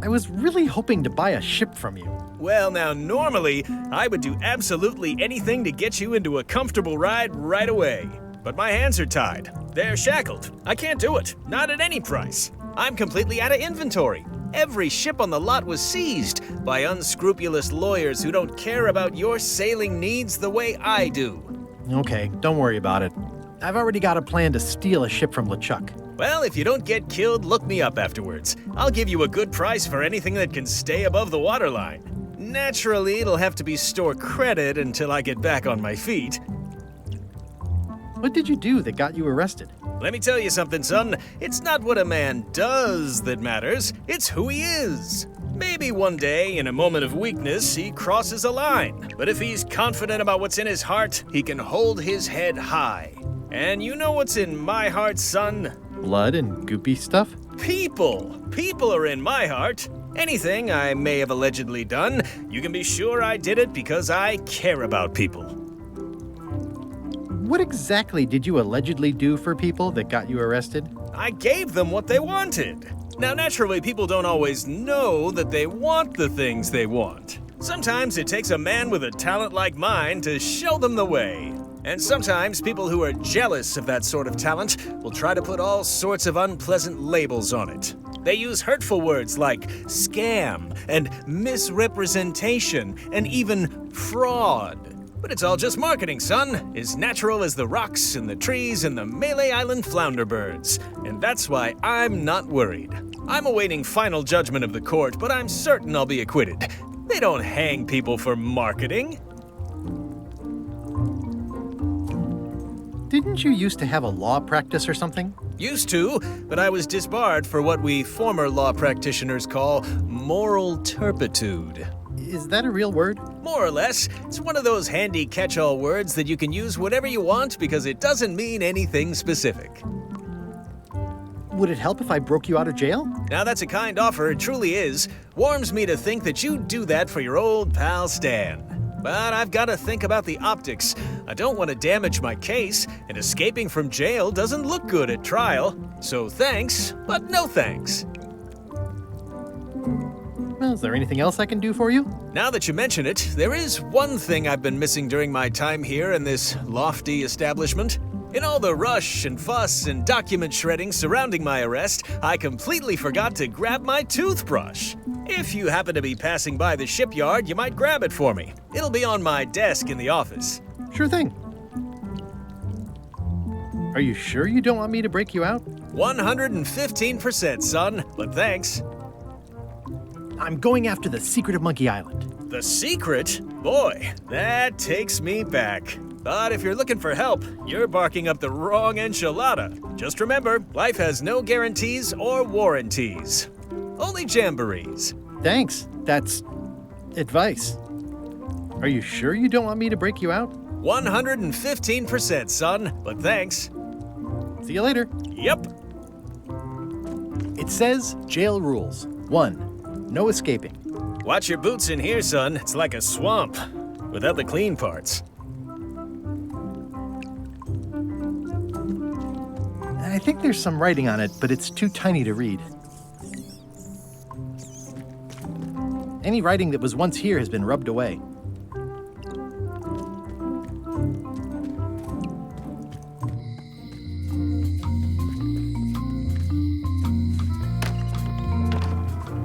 I was really hoping to buy a ship from you. Well, now, normally, I would do absolutely anything to get you into a comfortable ride right away. But my hands are tied. They're shackled. I can't do it. Not at any price. I'm completely out of inventory. Every ship on the lot was seized by unscrupulous lawyers who don't care about your sailing needs the way I do. Okay, don't worry about it. I've already got a plan to steal a ship from LeChuck. Well, if you don't get killed, look me up afterwards. I'll give you a good price for anything that can stay above the waterline. Naturally, it'll have to be store credit until I get back on my feet. What did you do that got you arrested? Let me tell you something, son. It's not what a man does that matters, it's who he is. Maybe one day, in a moment of weakness, he crosses a line. But if he's confident about what's in his heart, he can hold his head high. And you know what's in my heart, son? Blood and goopy stuff? People. People are in my heart. Anything I may have allegedly done, you can be sure I did it because I care about people. What exactly did you allegedly do for people that got you arrested? I gave them what they wanted. Now, naturally, people don't always know that they want the things they want. Sometimes it takes a man with a talent like mine to show them the way. And sometimes people who are jealous of that sort of talent will try to put all sorts of unpleasant labels on it. They use hurtful words like scam and misrepresentation and even fraud. But it's all just marketing, son. As natural as the rocks and the trees and the Malay Island flounder birds. And that's why I'm not worried. I'm awaiting final judgment of the court, but I'm certain I'll be acquitted. They don't hang people for marketing. Didn't you used to have a law practice or something? Used to, but I was disbarred for what we former law practitioners call moral turpitude. Is that a real word? More or less. It's one of those handy catch-all words that you can use whatever you want because it doesn't mean anything specific. Would it help if I broke you out of jail? Now that's a kind offer, it truly is. Warms me to think that you'd do that for your old pal Stan. But I've got to think about the optics. I don't want to damage my case, and escaping from jail doesn't look good at trial. So thanks, but no thanks. Well, is there anything else I can do for you? Now that you mention it, there is one thing I've been missing during my time here in this lofty establishment. In all the rush and fuss and document shredding surrounding my arrest, I completely forgot to grab my toothbrush. If you happen to be passing by the shipyard, you might grab it for me. It'll be on my desk in the office. Sure thing. Are you sure you don't want me to break you out? 115%, son, but thanks. I'm going after the secret of Monkey Island. The secret? Boy, that takes me back. But if you're looking for help, you're barking up the wrong enchilada. Just remember, life has no guarantees or warranties. Only jamborees. Thanks. That's advice. Are you sure you don't want me to break you out? 115%, son, but thanks. See you later. Yep. It says jail rules. 1. No escaping. Watch your boots in here, son. It's like a swamp, without the clean parts. I think there's some writing on it, but it's too tiny to read. Any writing that was once here has been rubbed away.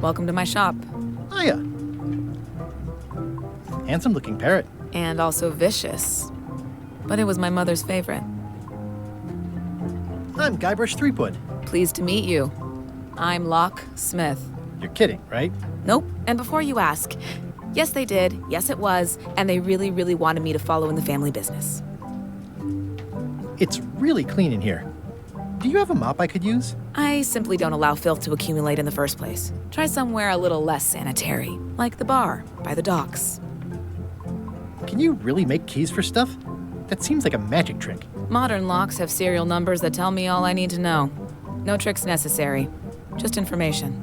Welcome to my shop. Hiya. Handsome-looking parrot. And also vicious. But it was my mother's favorite. I'm Guybrush Threepwood. Pleased to meet you. I'm Locke Smith. You're kidding, right? Nope. And before you ask, Yes, they did. Yes, it was. And they really, really wanted me to follow in the family business. It's really clean in here. Do you have a mop I could use? I simply don't allow filth to accumulate in the first place. Try somewhere a little less sanitary, like the bar by the docks. Can you really make keys for stuff? That seems like a magic trick. Modern locks have serial numbers that tell me all I need to know. No tricks necessary, just information.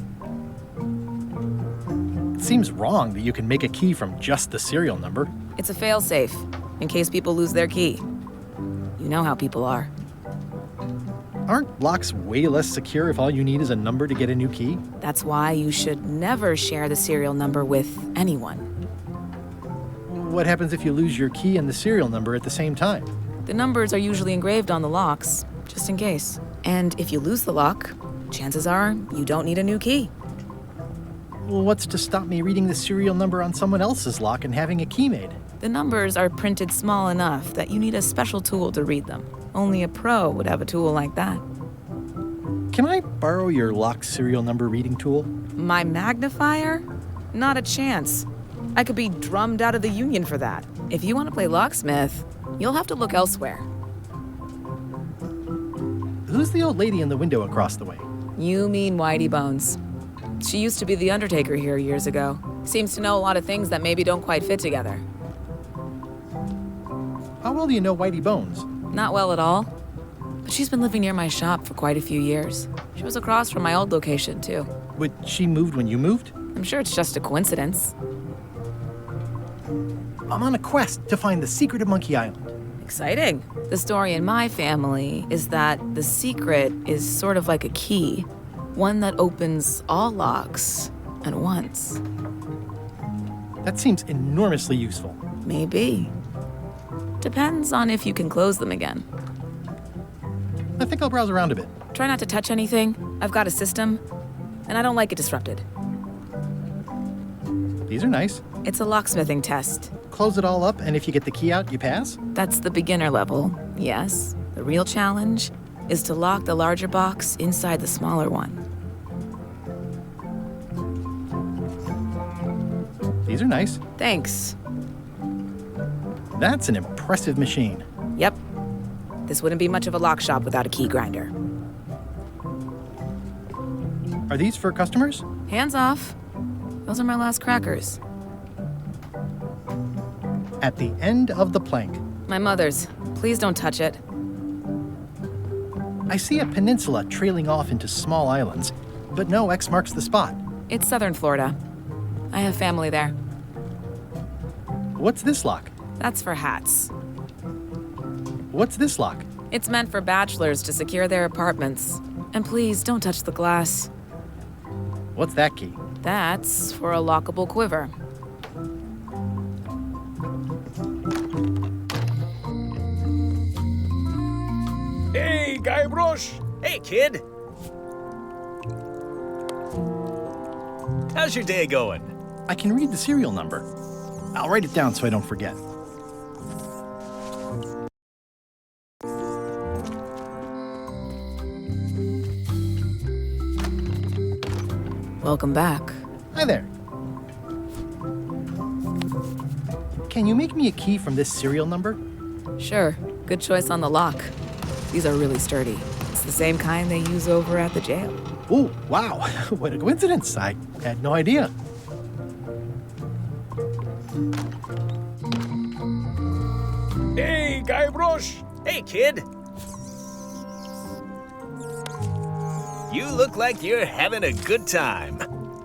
It seems wrong that you can make a key from just the serial number. It's a fail-safe, in case people lose their key. You know how people are. Aren't locks way less secure if all you need is a number to get a new key? That's why you should never share the serial number with anyone. What happens if you lose your key and the serial number at the same time? The numbers are usually engraved on the locks, just in case. And if you lose the lock, chances are you don't need a new key. Well, what's to stop me reading the serial number on someone else's lock and having a key made? The numbers are printed small enough that you need a special tool to read them. Only a pro would have a tool like that. Can I borrow your lock serial number reading tool? My magnifier? Not a chance. I could be drummed out of the union for that. If you want to play locksmith, you'll have to look elsewhere. Who's the old lady in the window across the way? You mean Whitey Bones. She used to be the undertaker here years ago. Seems to know a lot of things that maybe don't quite fit together. How well do you know Whitey Bones? Not well at all. But she's been living near my shop for quite a few years. She was across from my old location, too. But she moved when you moved? I'm sure it's just a coincidence. I'm on a quest to find the secret of Monkey Island. Exciting. The story in my family is that the secret is sort of like a key. One that opens all locks at once. That seems enormously useful. Maybe. Depends on if you can close them again. I think I'll browse around a bit. Try not to touch anything. I've got a system, and I don't like it disrupted. These are nice. It's a locksmithing test. Close it all up, and if you get the key out, you pass? That's the beginner level, yes. The real challenge is to lock the larger box inside the smaller one. These are nice. Thanks. That's an impressive machine. Yep. This wouldn't be much of a lock shop without a key grinder. Are these for customers? Hands off. Those are my last crackers. At the end of the plank. My mother's. Please don't touch it. I see a peninsula trailing off into small islands, but no X marks the spot. It's southern Florida. I have family there. What's this lock? That's for hats. What's this lock? It's meant for bachelors to secure their apartments. And please, don't touch the glass. What's that key? That's for a lockable quiver. Hey, Guybrush! Hey, kid! How's your day going? I can read the serial number. I'll write it down so I don't forget. Welcome back. Hi there. Can you make me a key from this serial number? Sure. Good choice on the lock. These are really sturdy. It's the same kind they use over at the jail. Oh, wow. What a coincidence. I had no idea. Hey, Guybrush! Hey, kid! You look like you're having a good time.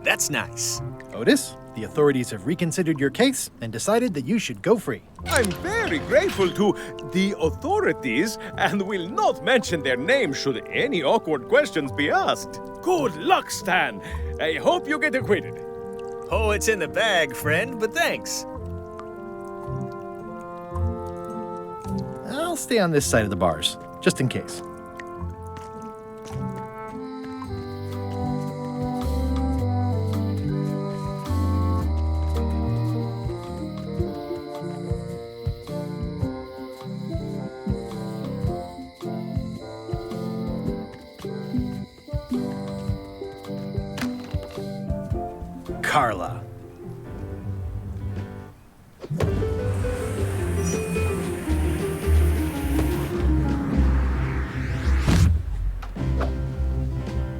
That's nice. Otis, the authorities have reconsidered your case and decided that you should go free. I'm very grateful to the authorities and will not mention their name should any awkward questions be asked. Good luck, Stan. I hope you get acquitted. Oh, it's in the bag, friend, but thanks. I'll stay on this side of the bars, just in case. Carla.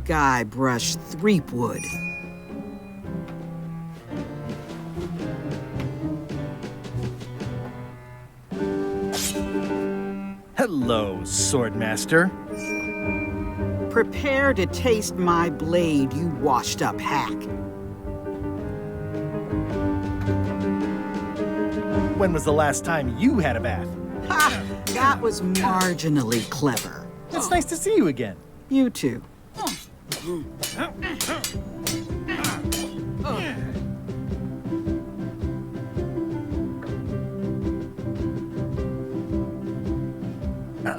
Guybrush Threepwood. Hello, Swordmaster. Prepare to taste my blade, you washed-up hack. When was the last time you had a bath? Ha! That was marginally clever. It's nice to see you again. You too.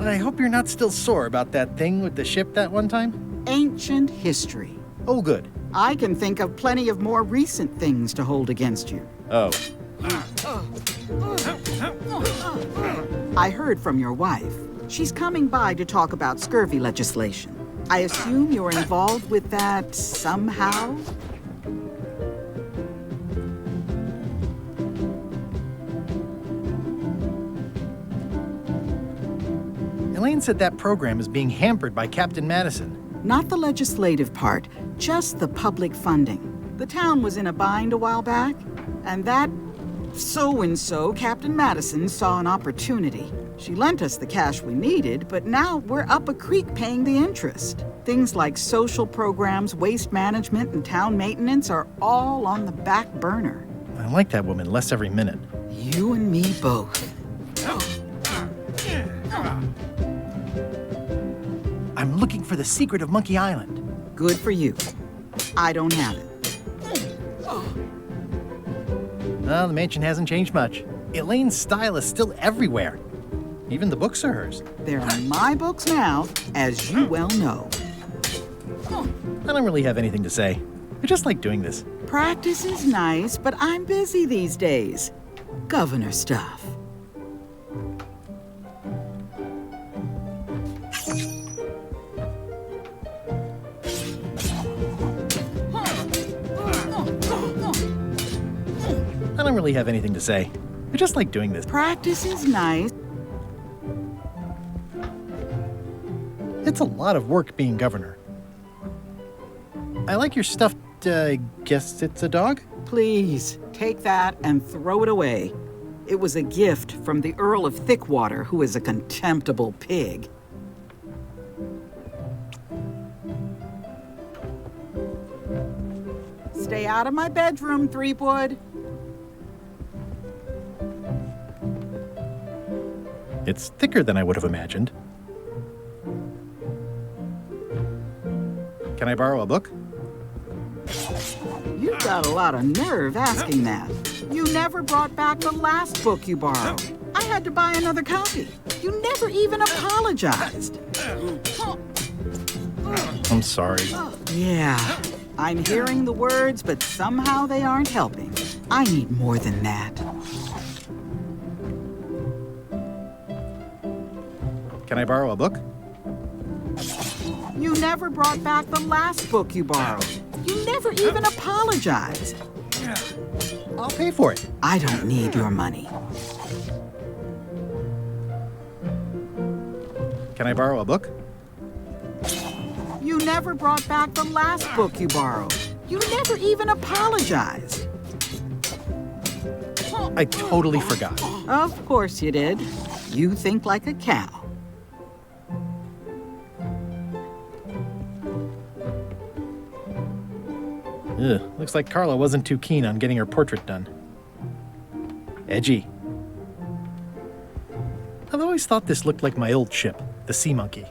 I hope you're not still sore about that thing with the ship that one time? Ancient history. Oh, good. I can think of plenty of more recent things to hold against you. Oh. I heard from your wife. She's coming by to talk about scurvy legislation. I assume you're involved with that somehow? Elaine said that program is being hampered by Captain Madison. Not the legislative part, just the public funding. The town was in a bind a while back, and that so-and-so, Captain Madison, saw an opportunity. She lent us the cash we needed, but now we're up a creek paying the interest. Things like social programs, waste management, and town maintenance are all on the back burner. I like that woman less every minute. You and me both. I'm looking for the secret of Monkey Island. Good for you. I don't have it. Well, the mansion hasn't changed much. Elaine's style is still everywhere. Even the books are hers. They're my books now, as you well know. I don't really have anything to say. I just like doing this. Practice is nice, but I'm busy these days. Governor stuff. I don't really have anything to say. I just like doing this. Practice is nice. It's a lot of work being governor. I like your stuffed, guess it's a dog? Please, take that and throw it away. It was a gift from the Earl of Thickwater, who is a contemptible pig. Stay out of my bedroom, Threepwood. It's thicker than I would have imagined. Can I borrow a book? You've got a lot of nerve asking that. You never brought back the last book you borrowed. I had to buy another copy. You never even apologized. I'm sorry. Yeah, I'm hearing the words, but somehow they aren't helping. I need more than that. Can I borrow a book? You never brought back the last book you borrowed. You never even apologized. I'll pay for it. I don't need your money. Can I borrow a book? You never brought back the last book you borrowed. You never even apologized. I totally forgot. Of course you did. You think like a cow. Ugh, looks like Carla wasn't too keen on getting her portrait done. Edgy. I've always thought this looked like my old ship, the Sea Monkey.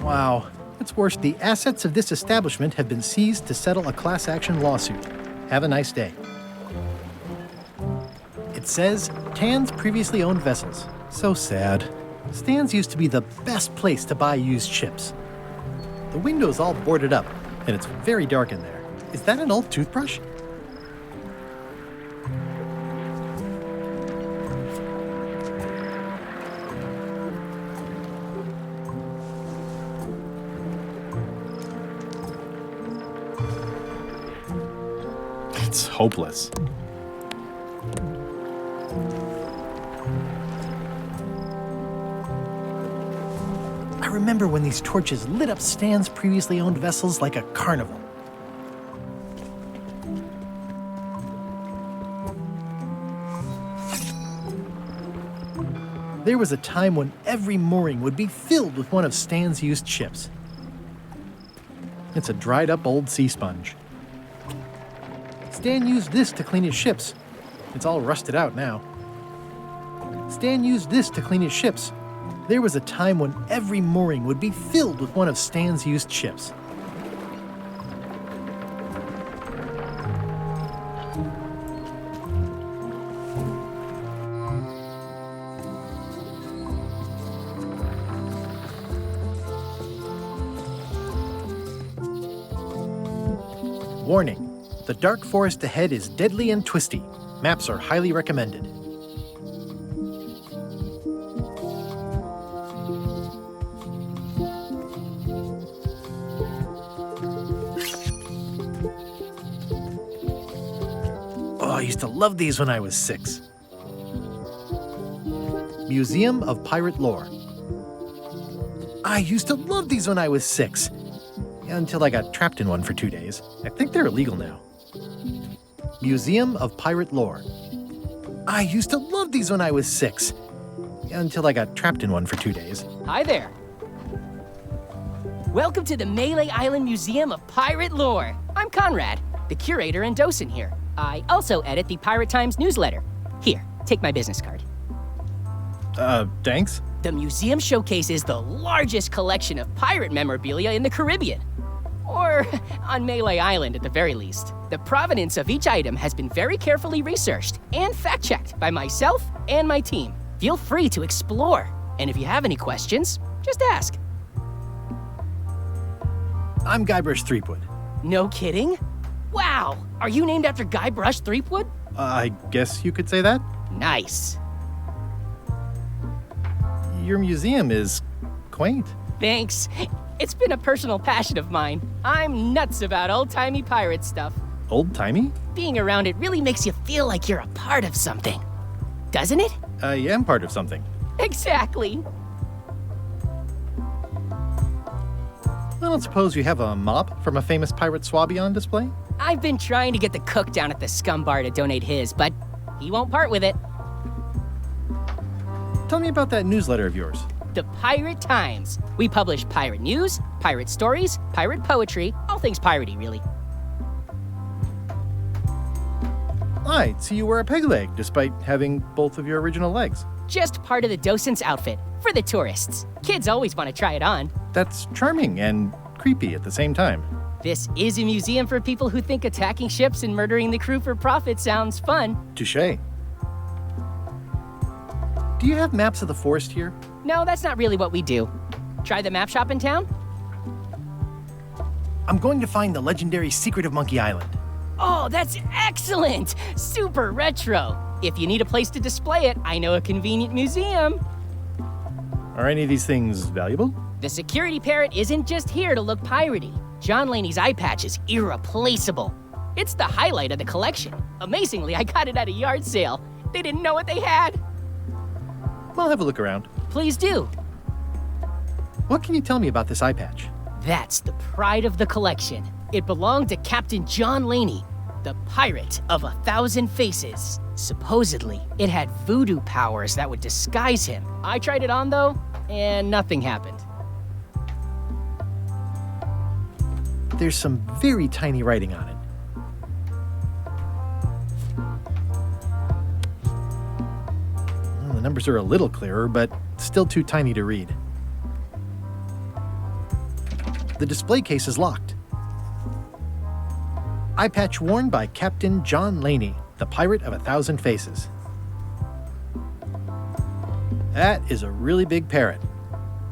Wow. It's worse. The assets of this establishment have been seized to settle a class action lawsuit. Have a nice day. It says, Tan's previously owned vessels. So sad. Stan's used to be the best place to buy used ships. The window's all boarded up, and it's very dark in there. Is that an old toothbrush? hopeless. I remember when these torches lit up Stan's previously owned vessels like a carnival. There was a time when every mooring would be filled with one of Stan's used ships. It's a dried up old sea sponge. Stan used this to clean his ships. It's all rusted out now. Stan used this to clean his ships. There was a time when every mooring would be filled with one of Stan's used ships. Warning, the dark forest ahead is deadly and twisty. Maps are highly recommended. Oh, I used to love these when I was 6. Museum of Pirate Lore. I used to love these when I was 6. Until I got trapped in one for 2 days. I think they're illegal now. Museum of Pirate Lore. I used to love these when I was 6. Until I got trapped in one for 2 days. Hi there. Welcome to the Melee Island Museum of Pirate Lore. I'm Conrad, the curator and docent here. I also edit the Pirate Times newsletter. Here, take my business card. Thanks? The museum showcases the largest collection of pirate memorabilia in the Caribbean. Or on Melee Island at the very least. The provenance of each item has been very carefully researched and fact-checked by myself and my team. Feel free to explore. And if you have any questions, just ask. I'm Guybrush Threepwood. No kidding? Wow! Are you named after Guybrush Threepwood? I guess you could say that. Nice. Your museum is quaint. Thanks. It's been a personal passion of mine. I'm nuts about old-timey pirate stuff. Old-timey? Being around it really makes you feel like you're a part of something. Doesn't it? I am part of something. Exactly. I don't suppose you have a mop from a famous pirate swabby on display? I've been trying to get the cook down at the Scum Bar to donate his, but he won't part with it. Tell me about that newsletter of yours. The Pirate Times. We publish pirate news, pirate stories, pirate poetry, all things piratey, really. I see you wear a peg leg, despite having both of your original legs. Just part of the docent's outfit, for the tourists. Kids always want to try it on. That's charming and creepy at the same time. This is a museum for people who think attacking ships and murdering the crew for profit sounds fun. Touché. Do you have maps of the forest here? No, that's not really what we do. Try the map shop in town? I'm going to find the legendary secret of Monkey Island. Oh, that's excellent! Super retro. If you need a place to display it, I know a convenient museum. Are any of these things valuable? The security parrot isn't just here to look piratey. John Laney's eye patch is irreplaceable. It's the highlight of the collection. Amazingly, I got it at a yard sale. They didn't know what they had. I'll have a look around. Please do. What can you tell me about this eye patch? That's the pride of the collection. It belonged to Captain John Laney, the pirate of 1,000 faces. Supposedly, it had voodoo powers that would disguise him. I tried it on, though, and nothing happened. There's some very tiny writing on it. Well, the numbers are a little clearer, but still too tiny to read. The display case is locked. Eye patch worn by Captain John Laney, the pirate of 1,000 faces. That is a really big parrot.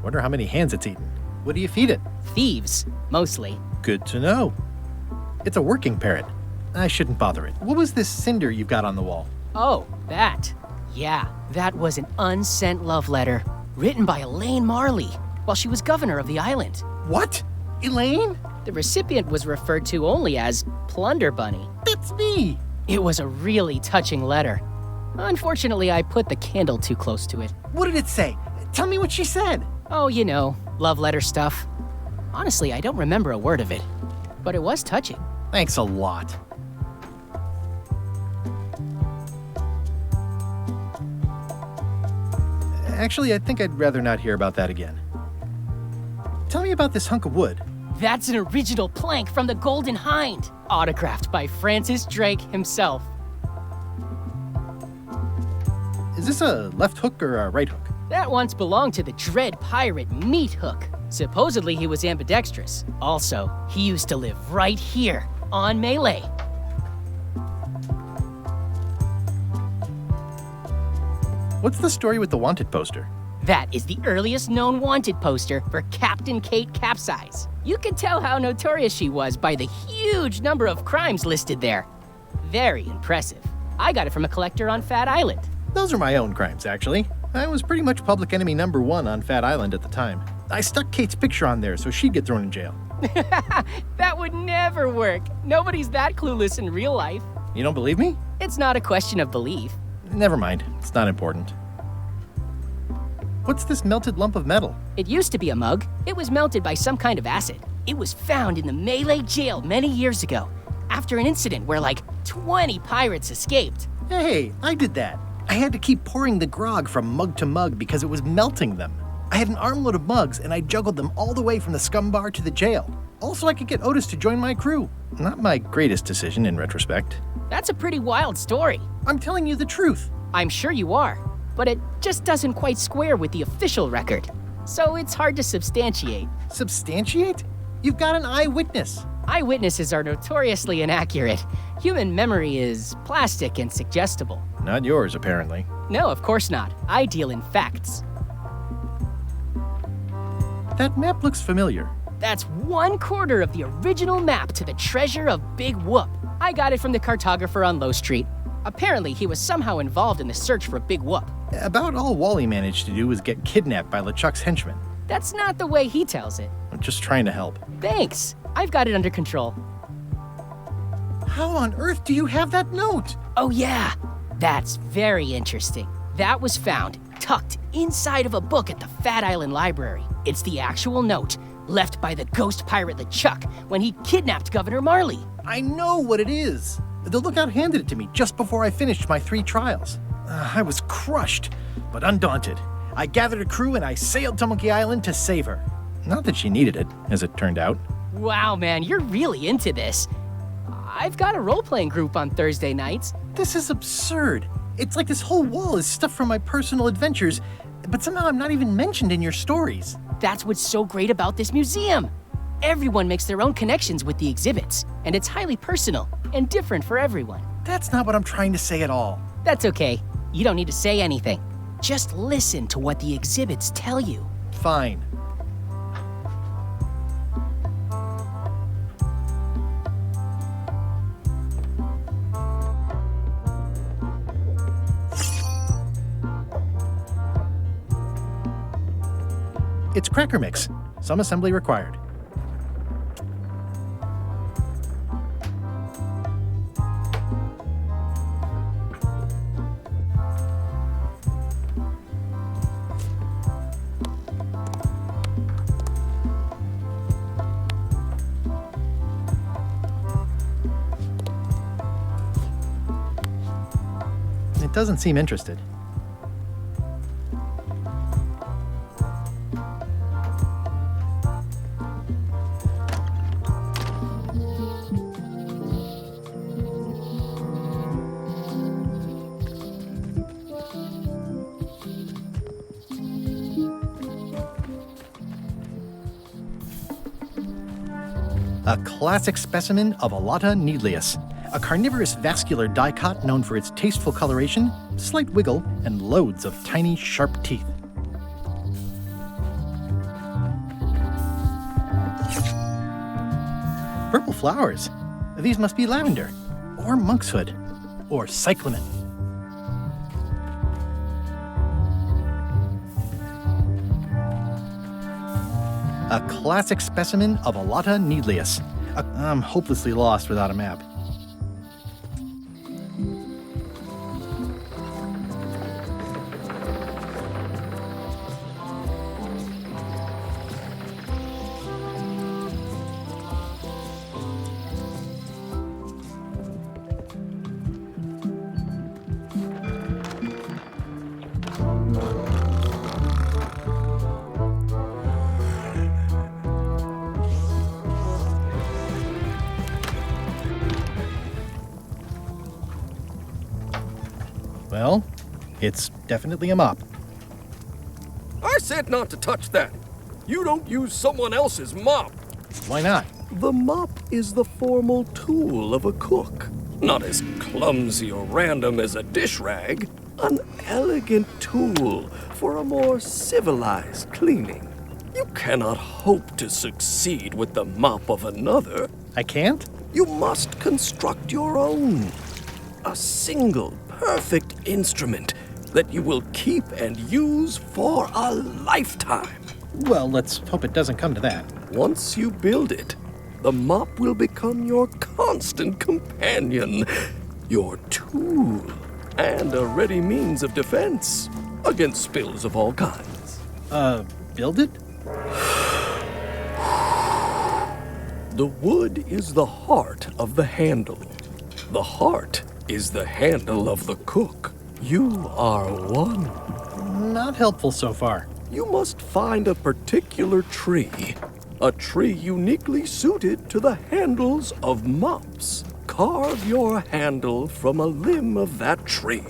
Wonder how many hands it's eaten. What do you feed it? Thieves, mostly. Good to know. It's a working parrot. I shouldn't bother it. What was this cinder you've got on the wall? Oh, that. Yeah, that was an unsent love letter written by Elaine Marley while she was governor of the island. What? Elaine? The recipient was referred to only as Plunder Bunny. That's me. It was a really touching letter. Unfortunately, I put the candle too close to it. What did it say? Tell me what she said. Oh, you know, love letter stuff. Honestly, I don't remember a word of it, but it was touching. Thanks a lot. Actually, I think I'd rather not hear about that again. Tell me about this hunk of wood. That's an original plank from the Golden Hind, autographed by Francis Drake himself. Is this a left hook or a right hook? That once belonged to the dread pirate Meat Hook. Supposedly he was ambidextrous. Also, he used to live right here, on Melee. What's the story with the wanted poster? That is the earliest known wanted poster for Captain Kate Capsize. You can tell how notorious she was by the huge number of crimes listed there. Very impressive. I got it from a collector on Fat Island. Those are my own crimes, actually. I was pretty much public enemy number 1 on Fat Island at the time. I stuck Kate's picture on there so she'd get thrown in jail. That would never work. Nobody's that clueless in real life. You don't believe me? It's not a question of belief. Never mind. It's not important. What's this melted lump of metal? It used to be a mug. It was melted by some kind of acid. It was found in the Melee jail many years ago, after an incident where like 20 pirates escaped. Hey, I did that. I had to keep pouring the grog from mug to mug because it was melting them. I had an armload of mugs and I juggled them all the way from the scum bar to the jail. Also, I could get Otis to join my crew. Not my greatest decision in retrospect. That's a pretty wild story. I'm telling you the truth. I'm sure you are, but it just doesn't quite square with the official record. So it's hard to substantiate. Substantiate? You've got an eyewitness. Eyewitnesses are notoriously inaccurate. Human memory is plastic and suggestible. Not yours, apparently. No, of course not. I deal in facts. That map looks familiar. That's 1/4 of the original map to the treasure of Big Whoop. I got it from the cartographer on Low Street. Apparently, he was somehow involved in the search for Big Whoop. About all Wally managed to do was get kidnapped by LeChuck's henchmen. That's not the way he tells it. I'm just trying to help. Thanks. I've got it under control. How on earth do you have that note? Oh yeah, that's very interesting. That was found tucked inside of a book at the Fat Island Library. It's the actual note left by the ghost pirate LeChuck when he kidnapped Governor Marley. I know what it is. The lookout handed it to me just before I finished my 3 trials. I was crushed, but undaunted. I gathered a crew and I sailed to Monkey Island to save her. Not that she needed it, as it turned out. Wow, man, you're really into this. I've got a role-playing group on Thursday nights. This is absurd. It's like this whole wall is stuff from my personal adventures, but somehow I'm not even mentioned in your stories. That's what's so great about this museum. Everyone makes their own connections with the exhibits, and it's highly personal and different for everyone. That's not what I'm trying to say at all. That's okay. You don't need to say anything. Just listen to what the exhibits tell you. Fine. It's cracker mix. Some assembly required. It doesn't seem interested. A classic specimen of Alata needleus, a carnivorous vascular dicot known for its tasteful coloration, slight wiggle, and loads of tiny, sharp teeth. Purple flowers. These must be lavender, or monkshood, or cyclamen. A classic specimen of Alata needleus. I'm hopelessly lost without a map. It's definitely a mop. I said not to touch that. You don't use someone else's mop. Why not? The mop is the formal tool of a cook. Not as clumsy or random as a dish rag. An elegant tool for a more civilized cleaning. You cannot hope to succeed with the mop of another. I can't? You must construct your own. A single, perfect instrument that you will keep and use for a lifetime. Well, let's hope it doesn't come to that. Once you build it, the mop will become your constant companion, your tool, and a ready means of defense against spills of all kinds. Build it? The wood is the heart of the handle. The heart is the handle of the cook. You are one. Not helpful so far. You must find a particular tree. A tree uniquely suited to the handles of mops. Carve your handle from a limb of that tree.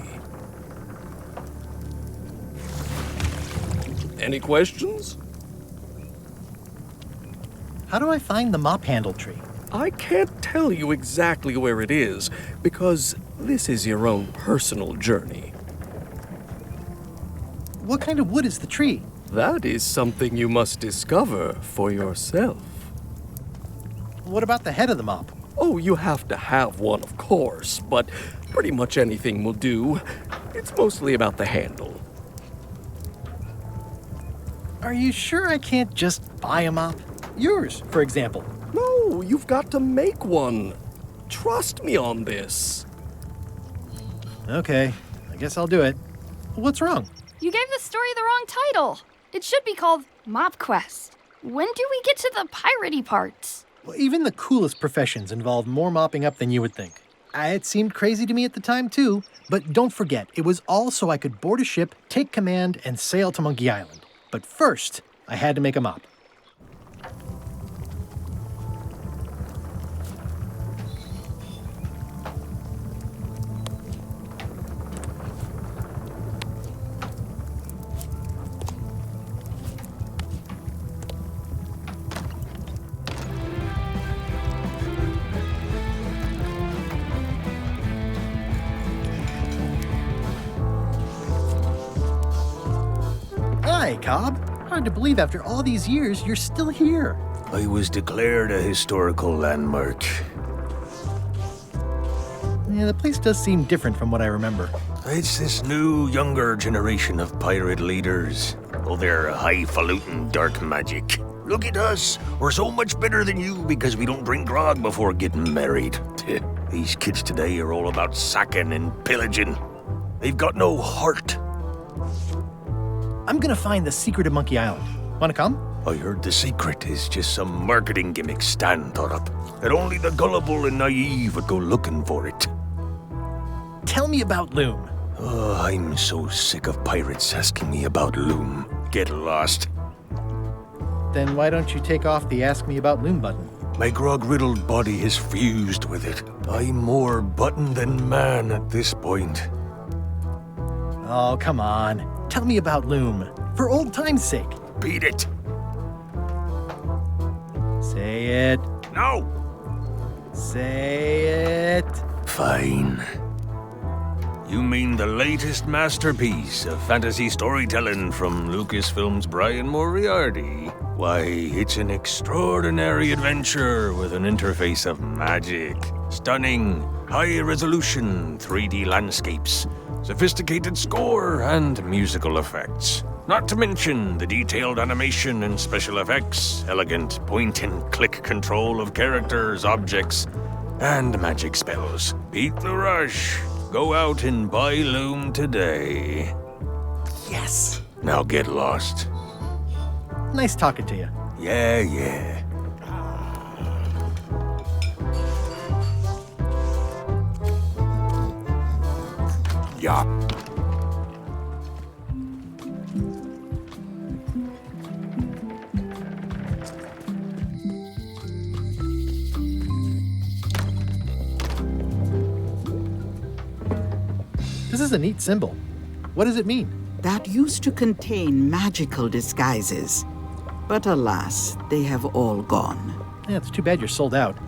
Any questions? How do I find the mop handle tree? I can't tell you exactly where it is, because this is your own personal journey. What kind of wood is the tree? That is something you must discover for yourself. What about the head of the mop? Oh, you have to have one, of course, but pretty much anything will do. It's mostly about the handle. Are you sure I can't just buy a mop? Yours, for example. No, you've got to make one. Trust me on this. Okay, I guess I'll do it. What's wrong? You gave the story the wrong title. It should be called Mop Quest. When do we get to the piratey parts? Well, even the coolest professions involve more mopping up than you would think. It seemed crazy to me at the time, too. But don't forget, it was all so I could board a ship, take command, and sail to Monkey Island. But first, I had to make a mop. Hi, Cobb. Hard to believe after all these years you're still here. I was declared a historical landmark. Yeah, the place does seem different from what I remember. It's this new, younger generation of pirate leaders. Oh, they're highfalutin dark magic. Look at us. We're so much better than you because we don't drink grog before getting married. These kids today are all about sacking and pillaging. They've got no heart. I'm gonna find the secret of Monkey Island. Wanna come? I heard the secret is just some marketing gimmick Stan thought up. That only the gullible and naive would go looking for it. Tell me about Loom. Oh, I'm so sick of pirates asking me about Loom. Get lost. Then why don't you take off the Ask Me About Loom button? My grog-riddled body is fused with it. I'm more button than man at this point. Oh, come on. Tell me about Loom. For old time's sake. Beat it. Say it. No. Say it. Fine. You mean the latest masterpiece of fantasy storytelling from Lucasfilm's Brian Moriarty? Why, it's an extraordinary adventure with an interface of magic. Stunning, high-resolution 3D landscapes, sophisticated score, and musical effects. Not to mention the detailed animation and special effects, elegant point-and-click control of characters, objects, and magic spells. Beat the rush. Go out and buy Loom today. Yes. Now get lost. Nice talking to you. Yeah, yeah. Yeah. This is a neat symbol. What does it mean? That used to contain magical disguises. But alas, they have all gone. Yeah, it's too bad you're sold out.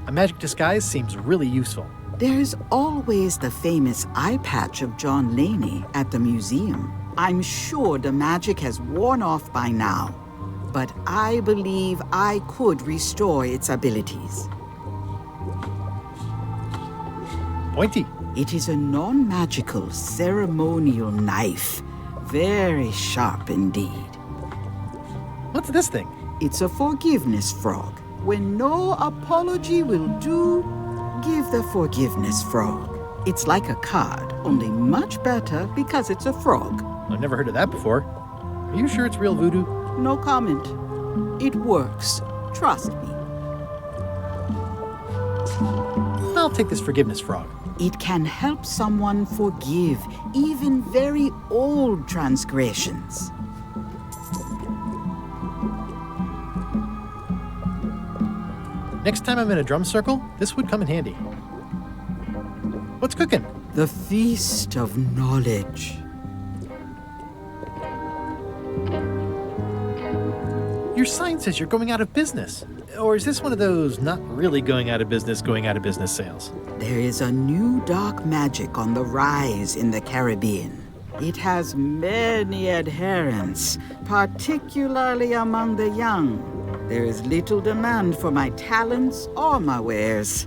A magic disguise seems really useful. There's always the famous eye patch of John Laney at the museum. I'm sure the magic has worn off by now, but I believe I could restore its abilities. Pointy. It is a non-magical ceremonial knife. Very sharp indeed. What's this thing? It's a forgiveness frog. When no apology will do, give the forgiveness frog. It's like a card, only much better because it's a frog. I've never heard of that before. Are you sure it's real voodoo? No comment. It works. Trust me. I'll take this forgiveness frog. It can help someone forgive even very old transgressions. Next time I'm in a drum circle, this would come in handy. What's cooking? The Feast of Knowledge. Your sign says you're going out of business. Or is this one of those not really going out of business sales? There is a new dark magic on the rise in the Caribbean. It has many adherents, particularly among the young. There is little demand for my talents or my wares.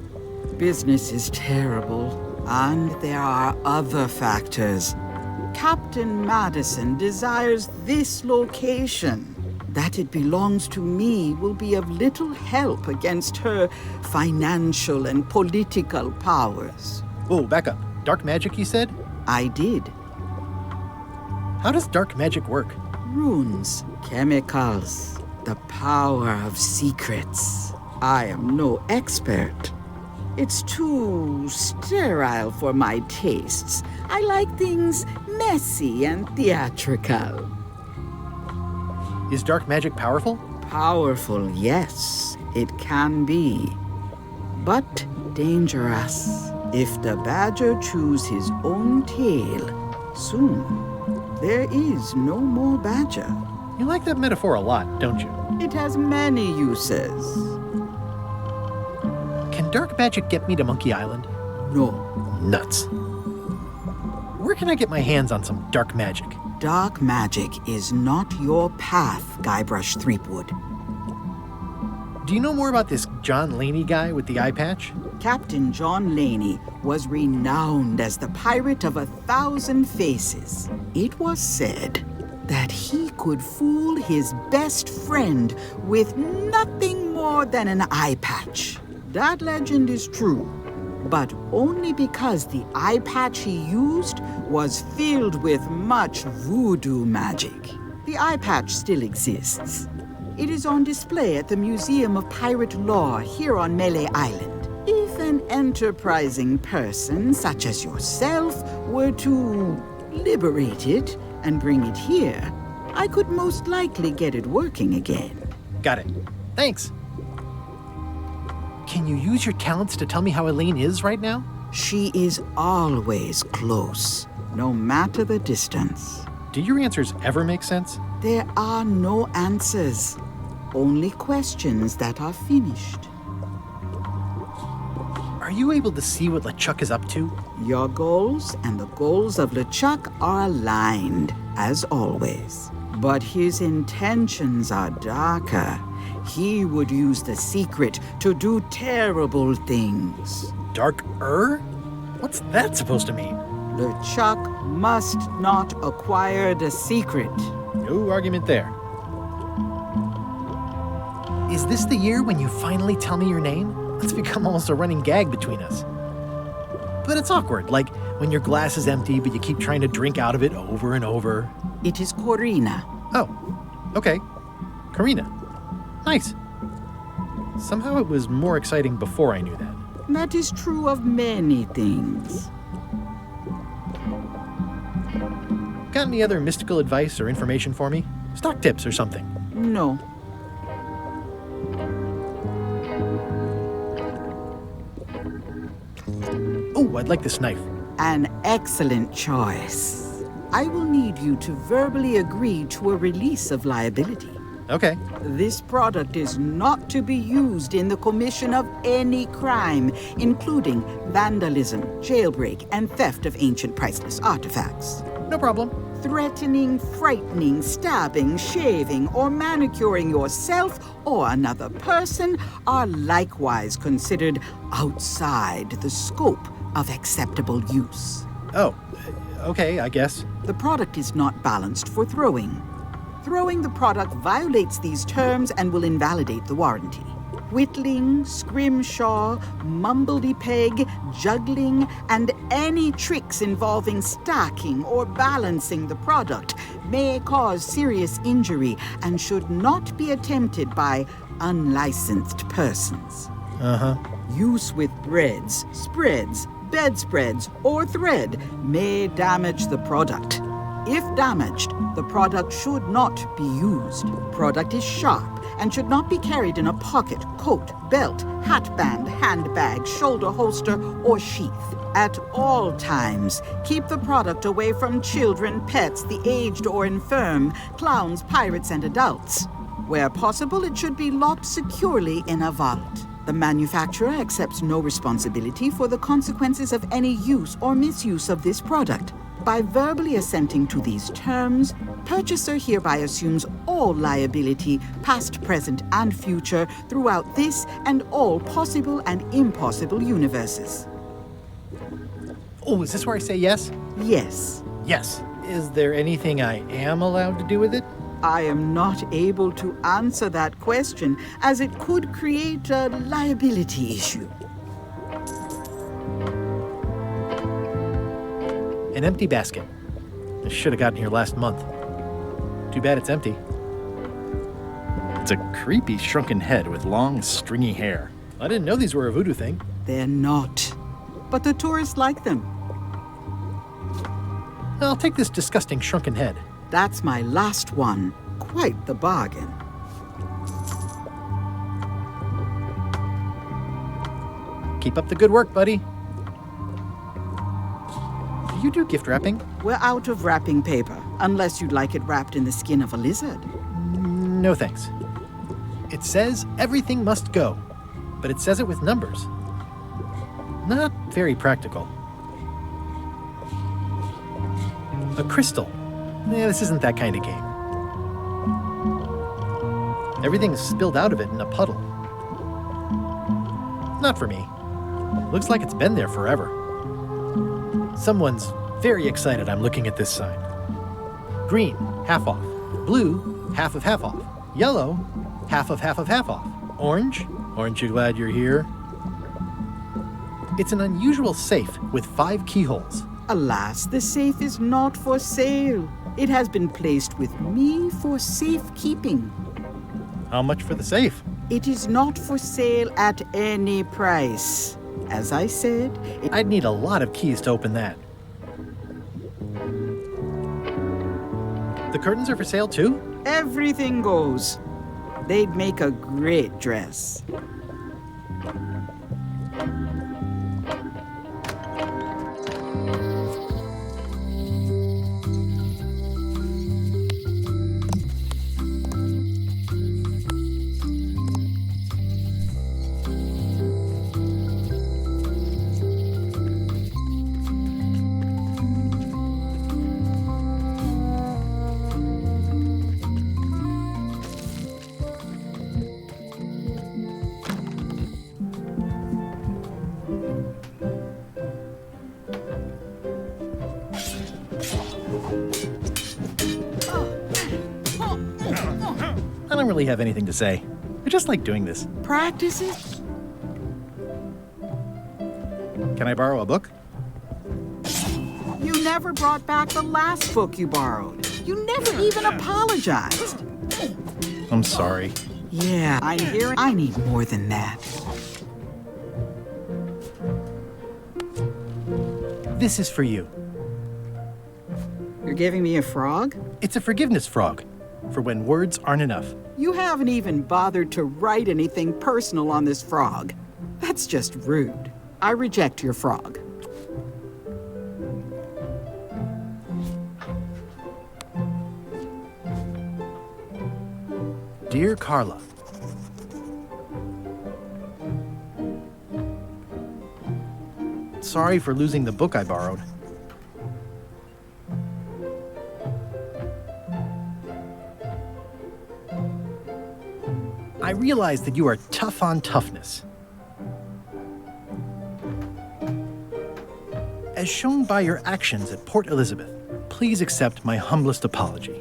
Business is terrible, and there are other factors. Captain Madison desires this location. That it belongs to me will be of little help against her financial and political powers. Whoa, back up. Dark magic, you said? I did. How does dark magic work? Runes, chemicals, the power of secrets. I am no expert. It's too sterile for my tastes. I like things messy and theatrical. Is dark magic powerful? Powerful, yes, it can be. But dangerous. If the badger chews his own tail, soon there is no more badger. You like that metaphor a lot, don't you? It has many uses. Can dark magic get me to Monkey Island? No. Nuts. Where can I get my hands on some dark magic? Dark magic is not your path, Guybrush Threepwood. Do you know more about this John Laney guy with the eye patch? Captain John Laney was renowned as the pirate of 1,000 faces. It was said that he could fool his best friend with nothing more than an eye patch. That legend is true, but only because the eye patch he used was filled with much voodoo magic. The eye patch still exists. It is on display at the Museum of Pirate Lore here on Melee Island. If an enterprising person such as yourself were to liberate it and bring it here, I could most likely get it working again. Got it. Thanks. Can you use your talents to tell me how Elaine is right now? She is always close, no matter the distance. Do your answers ever make sense? There are no answers, only questions that are finished. Are you able to see what LeChuck is up to? Your goals and the goals of LeChuck are aligned, as always. But his intentions are darker. He would use the secret to do terrible things. Dark-er? What's that supposed to mean? LeChuck must not acquire the secret. No argument there. Is this the year when you finally tell me your name? It's become almost a running gag between us. But it's awkward, like when your glass is empty but you keep trying to drink out of it over and over. It is Corina. Oh, okay. Karina. Nice. Somehow it was more exciting before I knew that. That is true of many things. Got any other mystical advice or information for me? Stock tips or something? No. Oh, I'd like this knife. An excellent choice. I will need you to verbally agree to a release of liability. Okay. This product is not to be used in the commission of any crime, including vandalism, jailbreak, and theft of ancient priceless artifacts. No problem. Threatening, frightening, stabbing, shaving, or manicuring yourself or another person are likewise considered outside the scope of acceptable use. Oh, okay, I guess. The product is not balanced for throwing. Throwing the product violates these terms and will invalidate the warranty. Whittling, scrimshaw, mumbledy-peg, juggling, and any tricks involving stacking or balancing the product may cause serious injury and should not be attempted by unlicensed persons. Uh-huh. Use with breads, spreads, bedspreads, or thread may damage the product. If damaged, the product should not be used. Product is sharp and should not be carried in a pocket, coat, belt, hatband, handbag, shoulder holster, or sheath. At all times, keep the product away from children, pets, the aged or infirm, clowns, pirates, and adults. Where possible, it should be locked securely in a vault. The manufacturer accepts no responsibility for the consequences of any use or misuse of this product. By verbally assenting to these terms, purchaser hereby assumes all liability, past, present, and future, throughout this and all possible and impossible universes. Oh, is this where I say yes? Yes. Yes. Is there anything I am allowed to do with it? I am not able to answer that question, as it could create a liability issue. An empty basket. I should have gotten here last month. Too bad it's empty. It's a creepy shrunken head with long, stringy hair. I didn't know these were a voodoo thing. They're not. But the tourists like them. I'll take this disgusting shrunken head. That's my last one. Quite the bargain. Keep up the good work, buddy. Do you do gift wrapping? We're out of wrapping paper, unless you'd like it wrapped in the skin of a lizard. No thanks. It says everything must go, but it says it with numbers. Not very practical. A crystal. This isn't that kind of game. Everything's spilled out of it in a puddle. Not for me. Looks like it's been there forever. Someone's very excited I'm looking at this sign. Green, half off. Blue, half of half off. Yellow, half of half of half off. Orange, aren't you glad you're here? It's an unusual safe with 5 keyholes. Alas, the safe is not for sale. It has been placed with me for safekeeping. How much for the safe? It is not for sale at any price. As I said, I'd need a lot of keys to open that. The curtains are for sale too? Everything goes. They'd make a great dress. I don't really have anything to say. I just like doing this. Practice it. Can I borrow a book? You never brought back the last book you borrowed. You never even apologized. I'm sorry. Yeah, I'm hearing I need more than that. This is for you. You're giving me a frog? It's a forgiveness frog, for when words aren't enough. You haven't even bothered to write anything personal on this frog. That's just rude. I reject your frog. Dear Carla, sorry for losing the book I borrowed. I realize that you are tough on toughness. As shown by your actions at Port Elizabeth, please accept my humblest apology.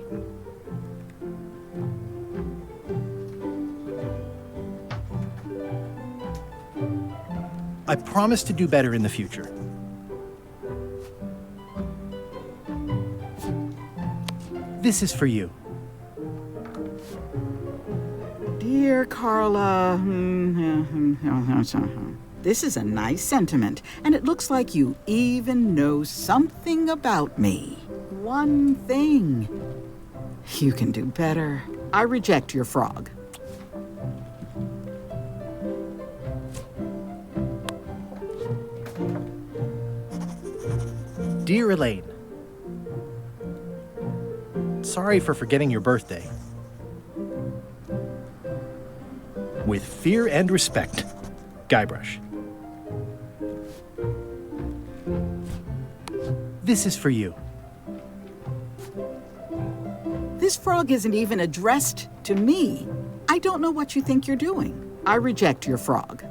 I promise to do better in the future. This is for you. Dear Carla, this is a nice sentiment, and it looks like you even know something about me. One thing. You can do better. I reject your frog. Dear Elaine, sorry for forgetting your birthday. With fear and respect, Guybrush. This is for you. This frog isn't even addressed to me. I don't know what you think you're doing. I reject your frog.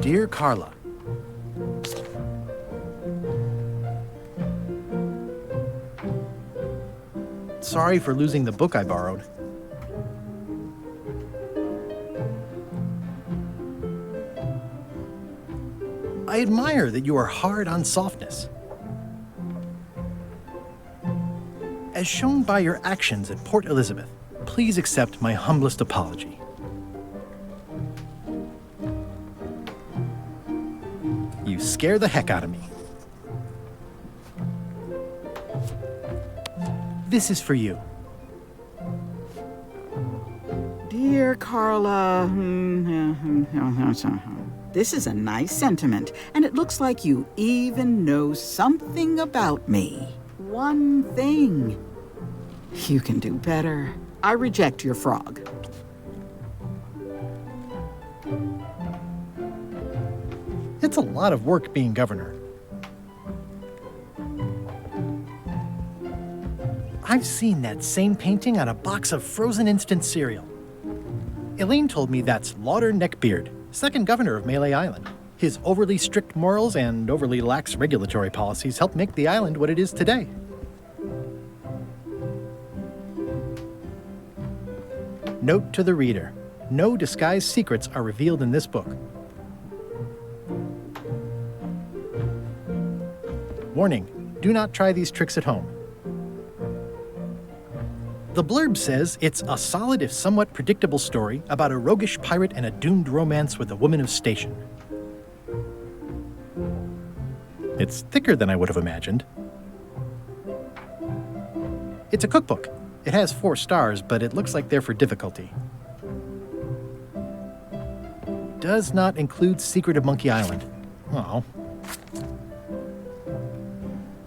Dear Carla, sorry for losing the book I borrowed. I admire that you are hard on softness. As shown by your actions at Port Elizabeth, please accept my humblest apology. You scare the heck out of me. This is for you. Dear Carla, this is a nice sentiment, and it looks like you even know something about me. One thing. You can do better. I reject your frog. It's a lot of work being governor. I've seen that same painting on a box of frozen instant cereal. Elaine told me that's Lauder Neckbeard, second governor of Melee Island. His overly strict morals and overly lax regulatory policies helped make the island what it is today. Note to the reader: no disguised secrets are revealed in this book. Warning: do not try these tricks at home. The blurb says it's a solid if somewhat predictable story about a roguish pirate and a doomed romance with a woman of station. It's thicker than I would have imagined. It's a cookbook. It has 4 stars, but it looks like they're for difficulty. Does not include Secret of Monkey Island. Oh.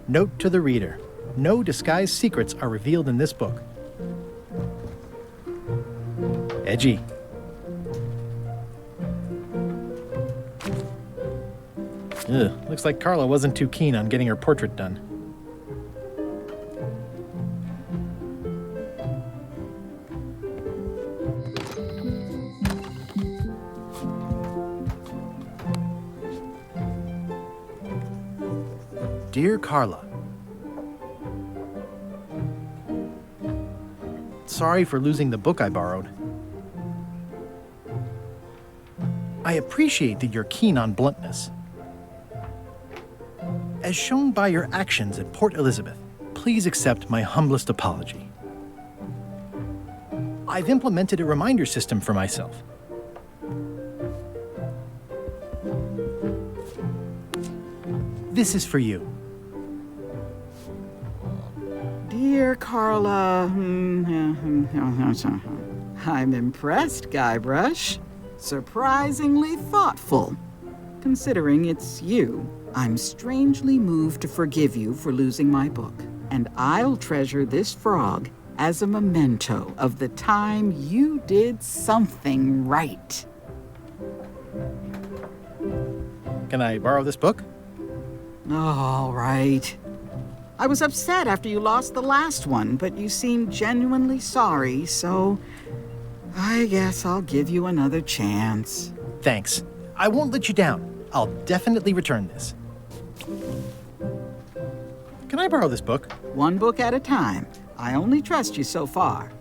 Note to the reader: no disguised secrets are revealed in this book. Edgy. Ugh, looks like Carla wasn't too keen on getting her portrait done. Dear Carla, sorry for losing the book I borrowed. I appreciate that you're keen on bluntness. As shown by your actions at Port Elizabeth, please accept my humblest apology. I've implemented a reminder system for myself. This is for you. Dear Carla, I'm impressed, Guybrush. Surprisingly thoughtful. considering it's you, I'm strangely moved to forgive you for losing my book. And I'll treasure this frog as a memento of the time you did something right. Can I borrow this book? All right. I was upset after you lost the last one, but you seemed genuinely sorry, so I guess I'll give you another chance. Thanks. I won't let you down. I'll definitely return this. Can I borrow this book? One book at a time. I only trust you so far.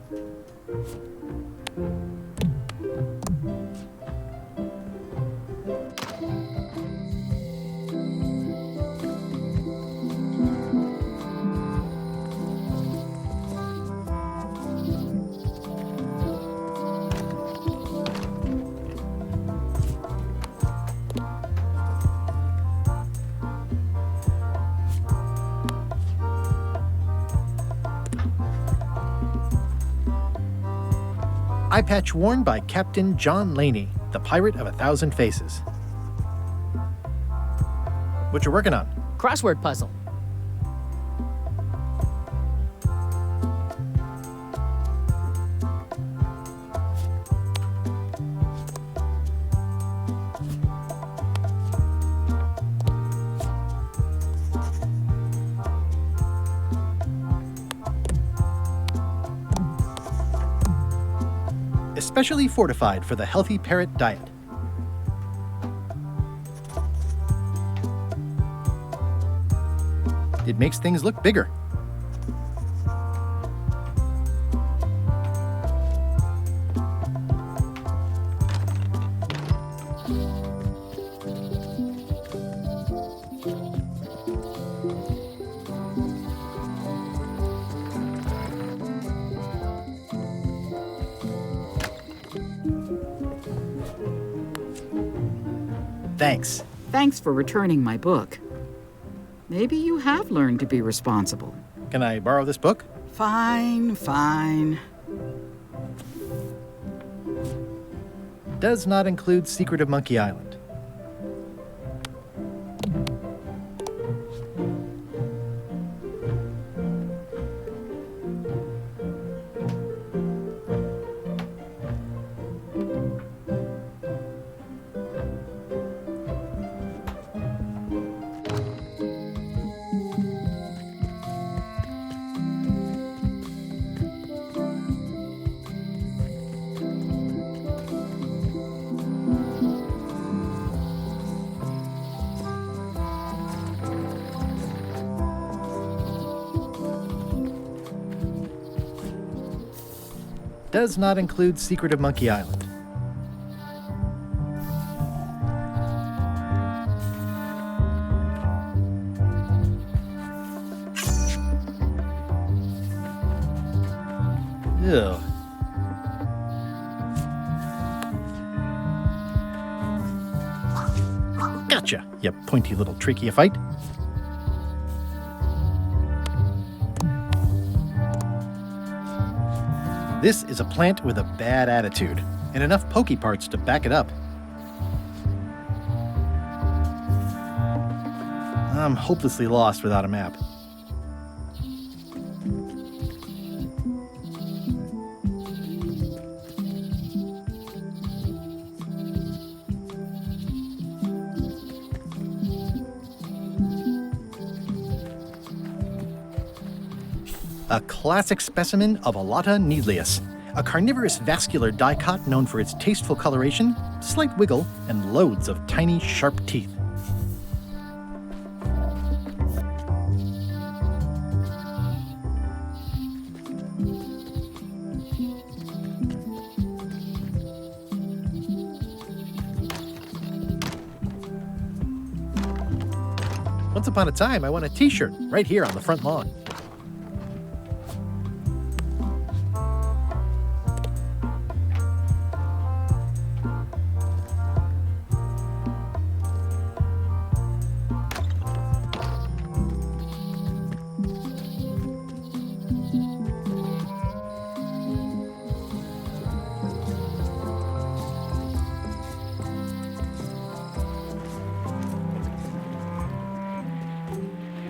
Eye patch worn by Captain John Laney, the Pirate of 1,000 Faces. What you working on? Crossword puzzle. Especially fortified for the healthy parrot diet. It makes things look bigger. Thanks. Thanks for returning my book. Maybe you have learned to be responsible. Can I borrow this book? Fine, fine. Does not include Secret of Monkey Island. Does not include Secret of Monkey Island. Ew. Gotcha, you pointy little trichiophyte. This is a plant with a bad attitude, and enough pokey parts to back it up. I'm hopelessly lost without a map. A classic specimen of Alata needleus, a carnivorous vascular dicot known for its tasteful coloration, slight wiggle, and loads of tiny, sharp teeth. Once upon a time, I won a t-shirt right here on the front lawn.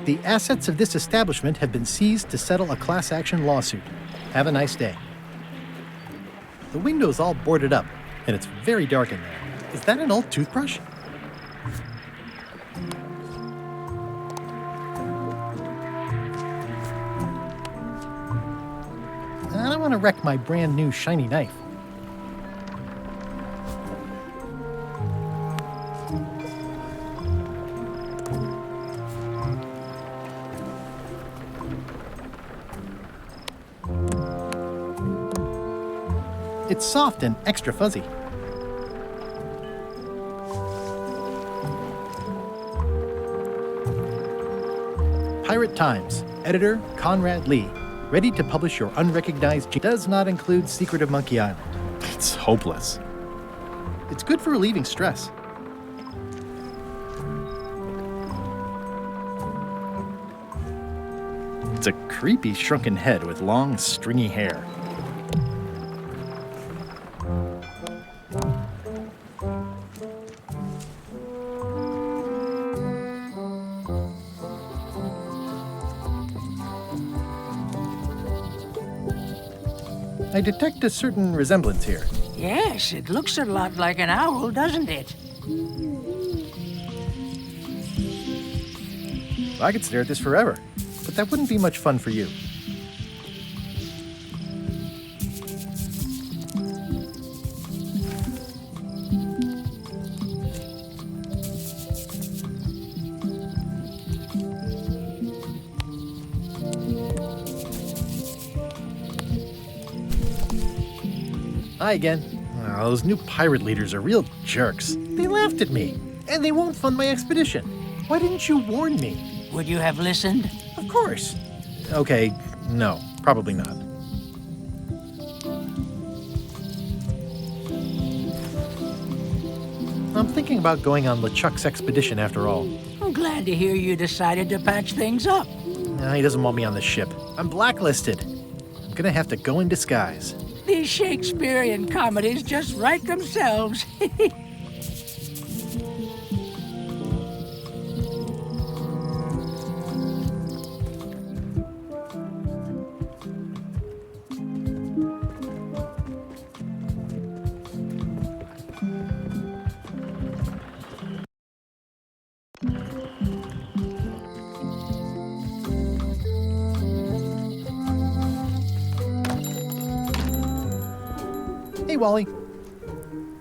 The assets of this establishment have been seized to settle a class action lawsuit. Have a nice day. The window's all boarded up, and it's very dark in there. Is that an old toothbrush? I don't want to wreck my brand new shiny knife. It's soft and extra fuzzy. Pirate Times, editor Conrad Lee. Ready to publish your unrecognized does not include Secret of Monkey Island. It's hopeless. It's good for relieving stress. It's a creepy shrunken head with long, stringy hair. I detect a certain resemblance here. Yes, it looks a lot like an owl, doesn't it? I could stare at this forever, but that wouldn't be much fun for you. Hi again. Oh, those new pirate leaders are real jerks. They laughed at me, and they won't fund my expedition. Why didn't you warn me? Would you have listened? Of course. Okay, no, probably not. I'm thinking about going on LeChuck's expedition after all. I'm glad to hear you decided to patch things up. No, he doesn't want me on the ship. I'm blacklisted. I'm gonna have to go in disguise. These Shakespearean comedies just write themselves. Hey, Wally.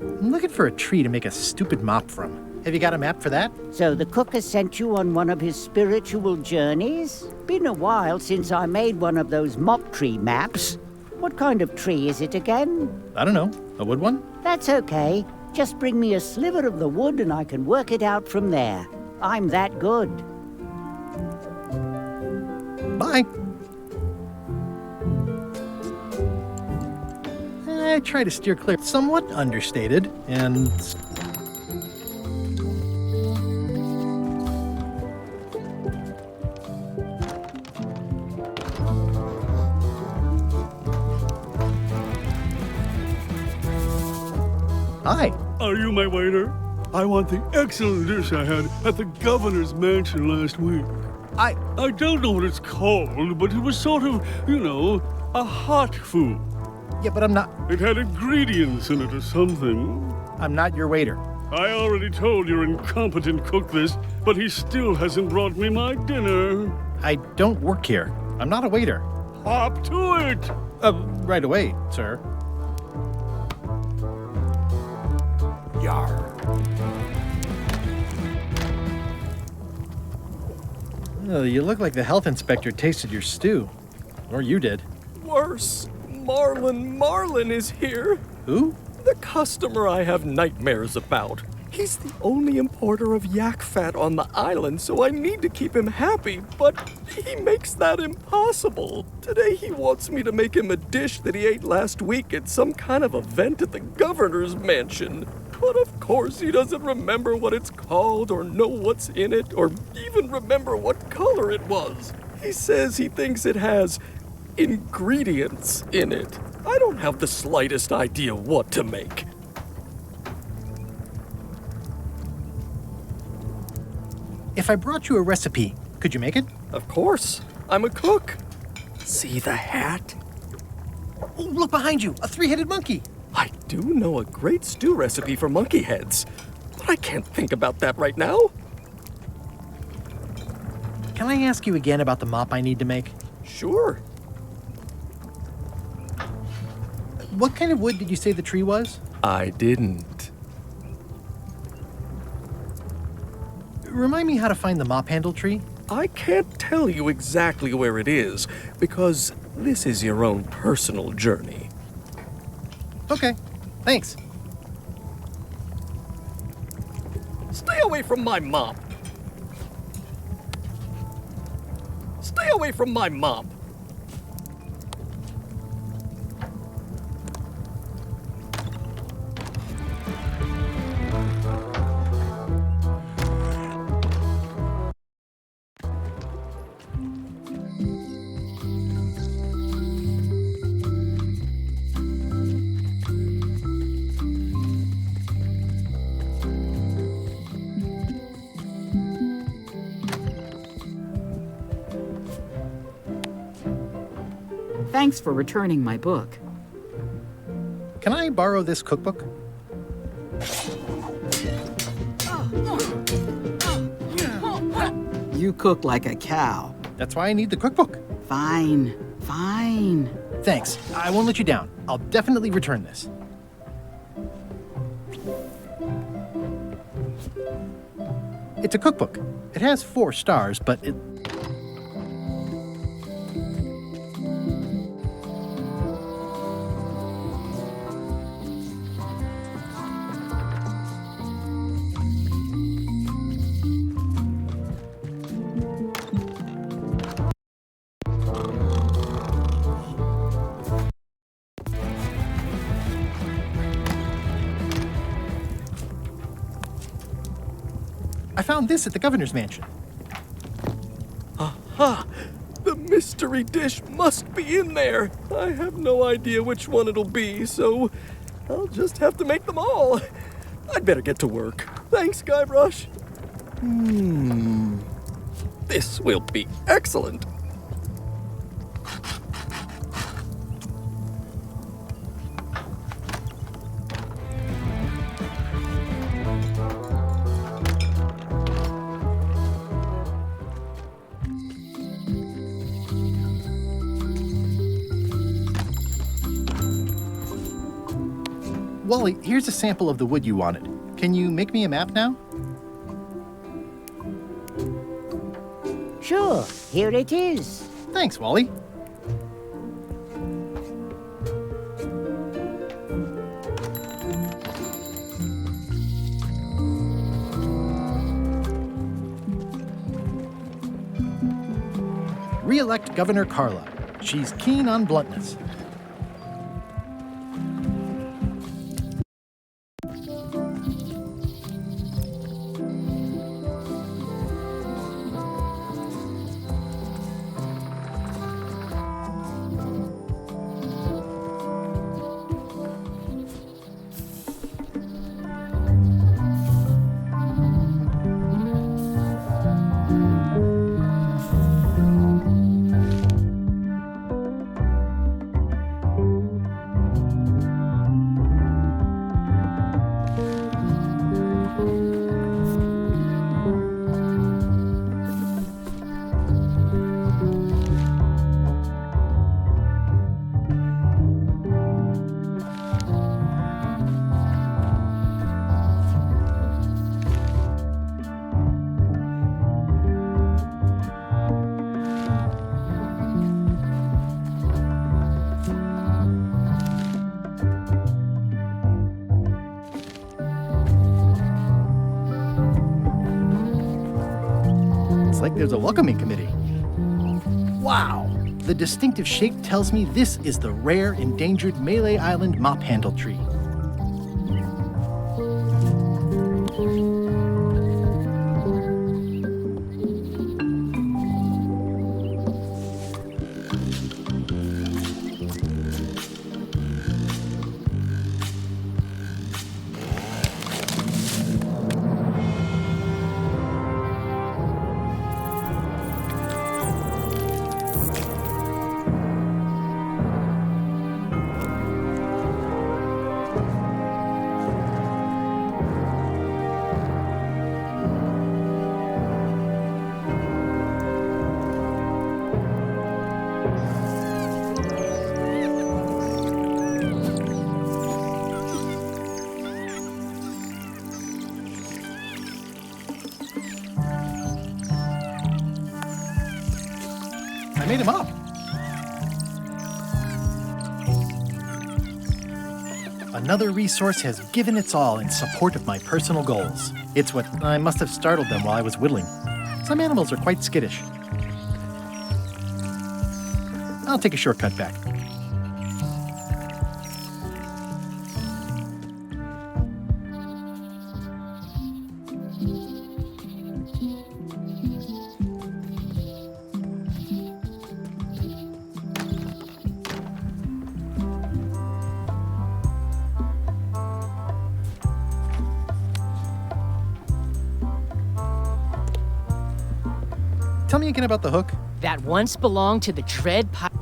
I'm looking for a tree to make a stupid mop from. Have you got a map for that? So the cook has sent you on one of his spiritual journeys? Been a while since I made one of those mop tree maps. What kind of tree is it again? I don't know. A wood one? That's okay. Just bring me a sliver of the wood and I can work it out from there. I'm that good. Bye. I try to steer clear. Somewhat understated, and... Hi. Are you my waiter? I want the excellent dish I had at the governor's mansion last week. I don't know what it's called, but it was sort of, you know, a hot food. Yeah, but I'm not... It had ingredients in it or something. I'm not your waiter. I already told your incompetent cook this, but he still hasn't brought me my dinner. I don't work here. I'm not a waiter. Hop to it! Right away, sir. Yar. Oh, you look like the health inspector tasted your stew. Or you did. Worse. Marlin is here. Who? The customer I have nightmares about. He's the only importer of yak fat on the island, so I need to keep him happy, but he makes that impossible. Today he wants me to make him a dish that he ate last week at some kind of event at the governor's mansion. But of course he doesn't remember what it's called or know what's in it or even remember what color it was. He says he thinks it has ingredients in it. I don't have the slightest idea what to make. If I brought you a recipe, Could you make it? Of course. I'm a cook. See the hat? Oh, look behind you, a three-headed monkey. I do know a great stew recipe for monkey heads, but I can't think about that right now. Can I ask you again about the mop I need to make? Sure. What kind of wood did you say the tree was? I didn't. Remind me how to find the mop handle tree? I can't tell you exactly where it is, because this is your own personal journey. Okay, thanks. Stay away from my mop. Stay away from my mop. Thanks for returning my book. Can I borrow this cookbook? You cook like a cow. That's why I need the cookbook. Fine, fine. Thanks. I won't let you down. I'll definitely return this. It's a cookbook. It has 4 stars, but it... I found this at the governor's mansion. Aha! The mystery dish must be in there. I have no idea which one it'll be, so I'll just have to make them all. I'd better get to work. Thanks, Guybrush. This will be excellent. Wally, here's a sample of the wood you wanted. Can you make me a map now? Sure, here it is. Thanks, Wally. Re-elect Governor Carla. She's keen on bluntness. Like there's a welcoming committee. Wow! The distinctive shape tells me this is the rare, endangered Malay Island mop handle tree. I made him up. Another resource has given its all in support of my personal goals. It's what I must have startled them while I was whittling. Some animals are quite skittish. I'll take a shortcut back. Tell me again about the hook. That once belonged to the Dread Pirate.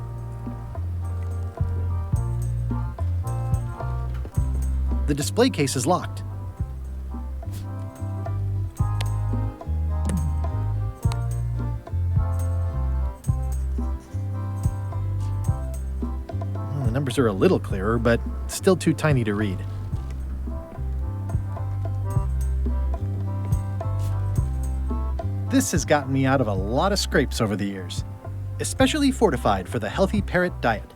The display case is locked. Well, the numbers are a little clearer, but still too tiny to read. This has gotten me out of a lot of scrapes over the years, especially fortified for the healthy parrot diet.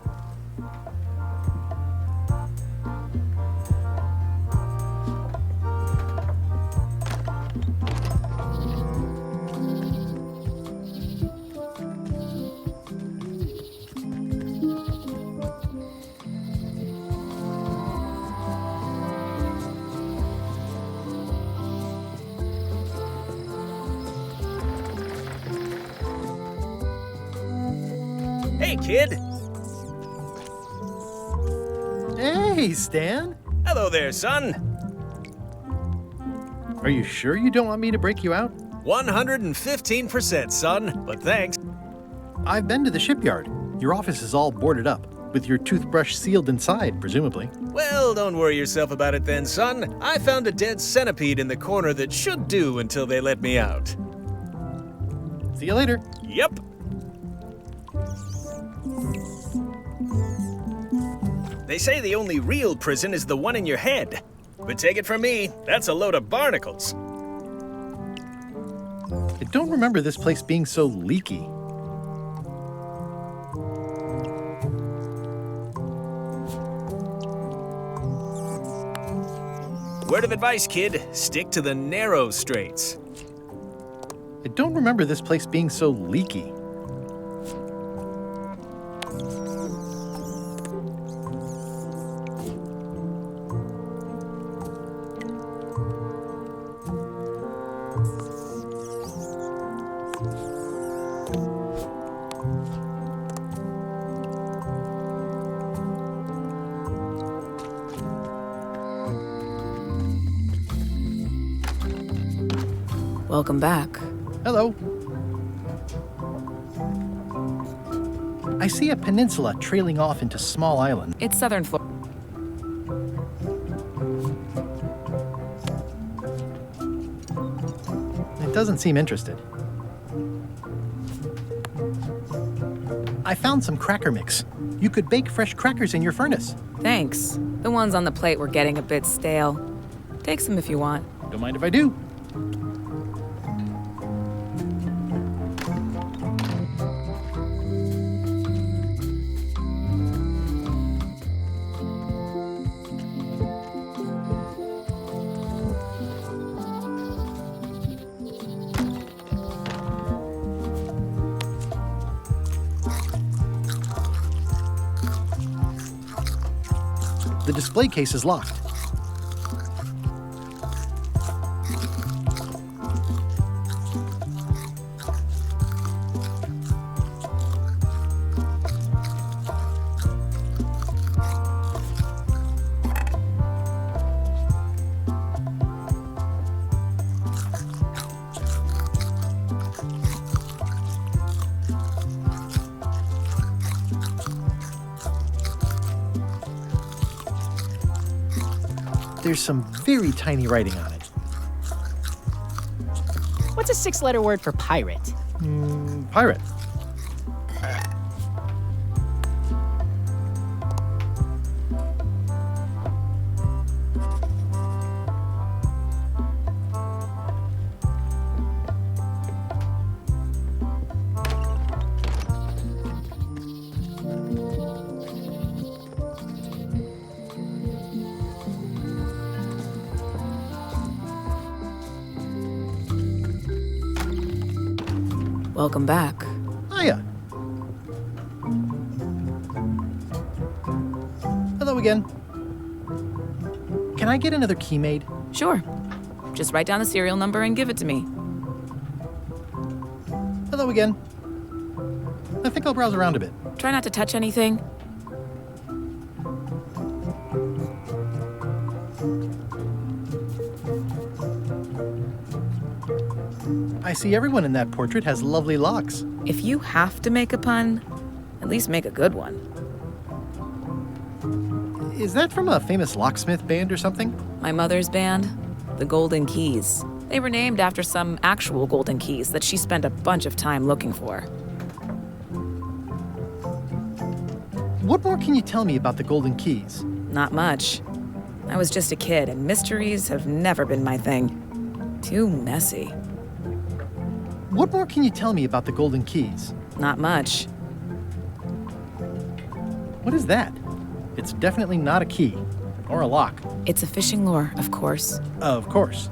Hey, kid! Hey, Stan! Hello there, son! Are you sure you don't want me to break you out? 115%, son, but thanks. I've been to the shipyard. Your office is all boarded up, with your toothbrush sealed inside, presumably. Well, don't worry yourself about it then, son. I found a dead centipede in the corner that should do until they let me out. See you later. Yep. They say the only real prison is the one in your head. But take it from me, that's a load of barnacles. I don't remember this place being so leaky. Word of advice, kid, stick to the narrow straights. I don't remember this place being so leaky. Welcome back. Hello. I see a peninsula trailing off into small islands. It's southern Florida. It doesn't seem interested. I found some cracker mix. You could bake fresh crackers in your furnace. Thanks. The ones on the plate were getting a bit stale. Take some if you want. Don't mind if I do. The display case is locked. There's some very tiny writing on it. What's a 6-letter word for pirate? Pirate. Welcome back. Hiya. Hello again. Can I get another key made? Sure. Just write down the serial number and give it to me. Hello again. I think I'll browse around a bit. Try not to touch anything. I see everyone in that portrait has lovely locks. If you have to make a pun, at least make a good one. Is that from a famous locksmith band or something? My mother's band, the Golden Keys. They were named after some actual golden keys that she spent a bunch of time looking for. What more can you tell me about the Golden Keys? Not much. I was just a kid, and mysteries have never been my thing. Too messy. What more can you tell me about the Golden Keys? Not much. What is that? It's definitely not a key. Or a lock. It's a fishing lure, of course. Of course.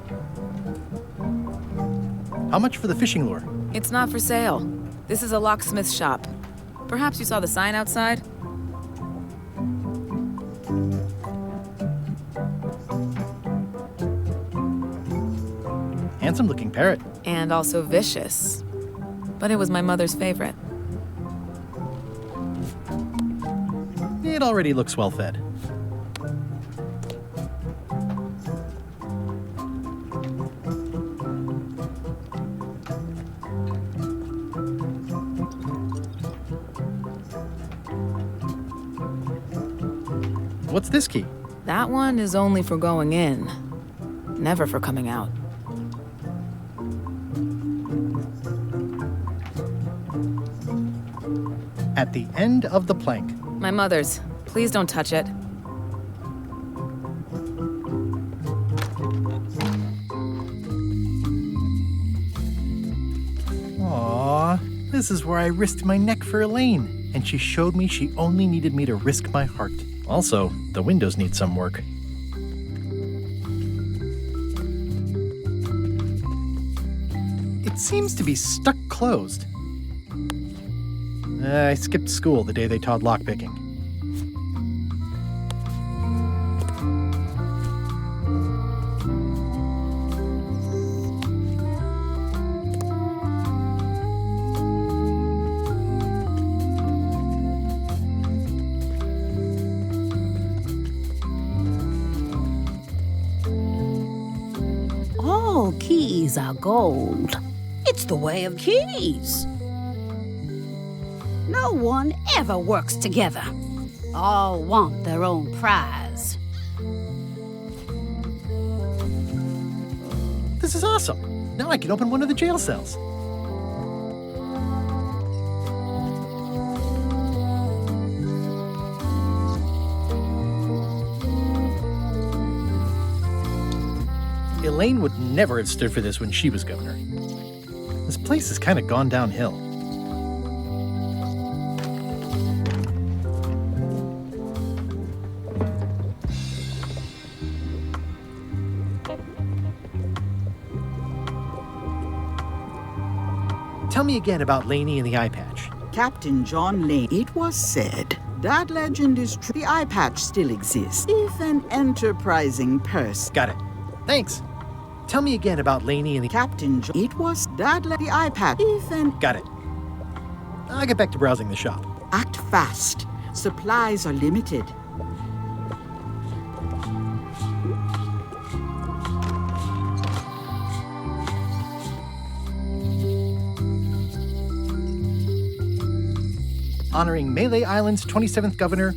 How much for the fishing lure? It's not for sale. This is a locksmith shop. Perhaps you saw the sign outside? Handsome-looking parrot. And also vicious. But it was my mother's favorite. It already looks well-fed. What's this key? That one is only for going in, never for coming out. At the end of the plank. My mother's. Please don't touch it. Aww, this is where I risked my neck for Elaine, and she showed me she only needed me to risk my heart. Also, the windows need some work. It seems to be stuck closed. I skipped school the day they taught lockpicking. All keys are gold. It's the way of keys. No one ever works together. All want their own prize. This is awesome. Now I can open one of the jail cells. Elaine would never have stood for this when she was governor. This place has kind of gone downhill. Tell me again about Laney and the eye patch. Captain John Lane. It was said that legend is true. The eye patch still exists. If an enterprising person. Got it. Thanks. Tell me again about Laney and the Captain John. It was that the eye patch. If an. Got it. I'll get back to browsing the shop. Act fast. Supplies are limited. Honoring Melee Island's 27th governor.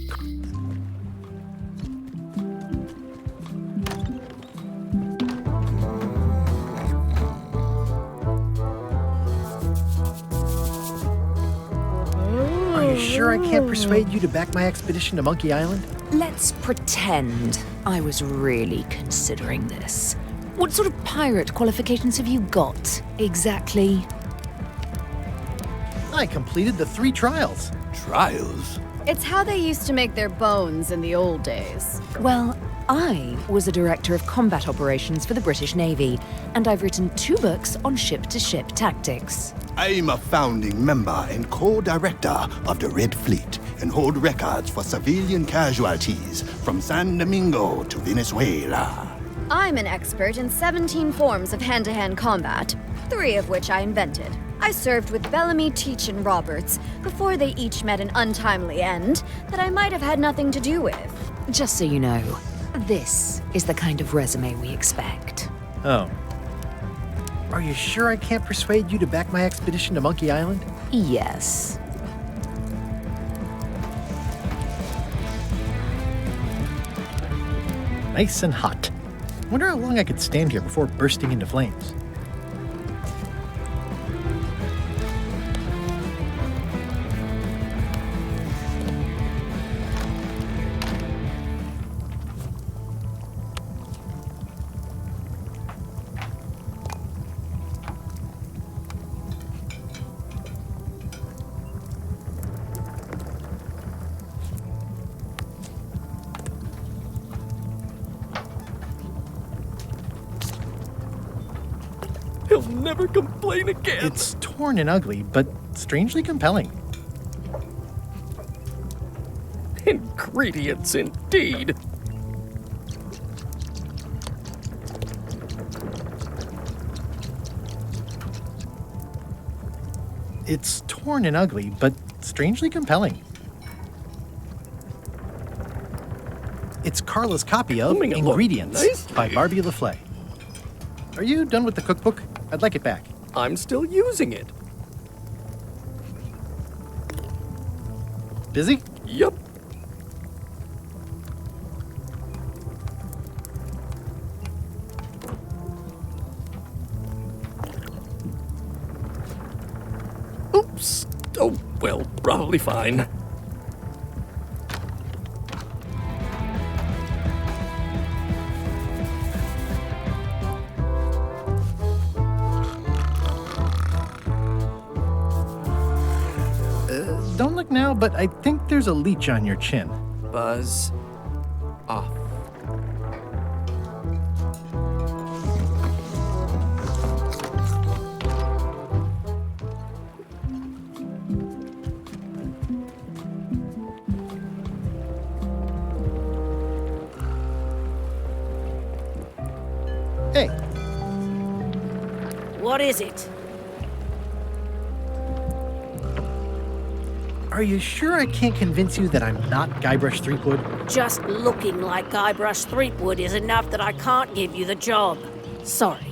Are you sure I can't persuade you to back my expedition to Monkey Island? Let's pretend I was really considering this. What sort of pirate qualifications have you got, exactly? I completed the 3 trials. Trials? It's how they used to make their bones in the old days. Well, I was a director of combat operations for the British Navy, and I've written 2 books on ship-to-ship tactics. I'm a founding member and co-director of the Red Fleet and hold records for civilian casualties from San Domingo to Venezuela. I'm an expert in 17 forms of hand-to-hand combat, 3 of which I invented. I served with Bellamy, Teach, and Roberts before they each met an untimely end that I might have had nothing to do with. Just so you know, this is the kind of resume we expect. Oh. Are you sure I can't persuade you to back my expedition to Monkey Island? Yes. Nice and hot. Wonder how long I could stand here before bursting into flames. He'll never complain again. It's torn and ugly, but strangely compelling. Ingredients indeed. It's torn and ugly, but strangely compelling. It's Carla's copy of Ingredients by Barbie LaFlay. Are you done with the cookbook? I'd like it back. I'm still using it. Busy? Yup. Oops. Oh, well, probably fine. Don't look now, but I think there's a leech on your chin. Buzz off. Hey. What is it? Are you sure I can't convince you that I'm not Guybrush Threepwood? Just looking like Guybrush Threepwood is enough that I can't give you the job. Sorry.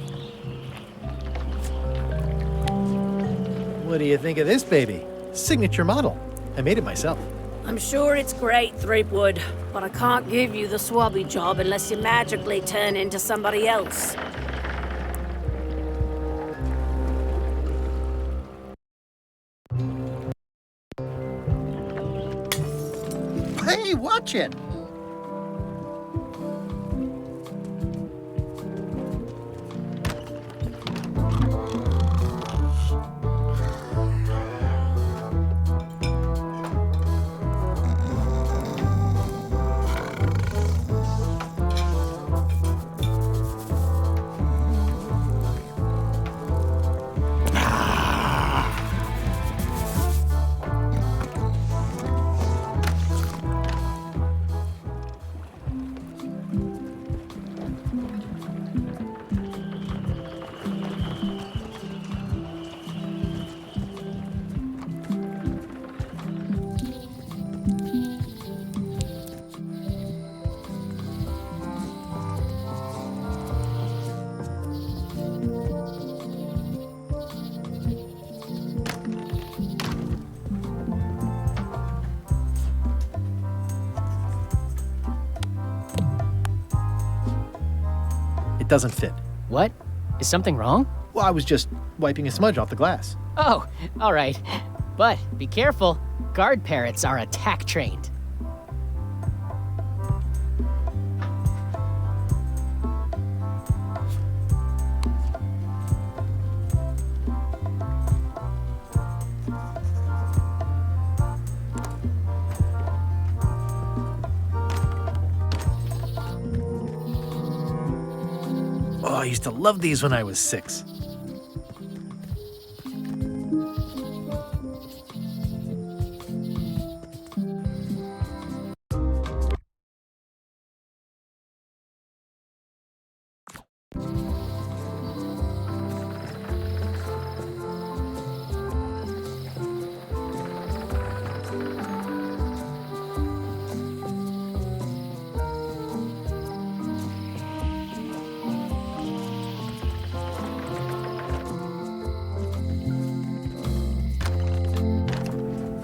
What do you think of this baby? Signature model. I made it myself. I'm sure it's great, Threepwood, but I can't give you the swabby job unless you magically turn into somebody else. Hey, watch it! It doesn't fit. What? Is something wrong? Well, I was just wiping a smudge off the glass. Oh, all right. But be careful. Guard parrots are attack trained. I used to love these when I was 6.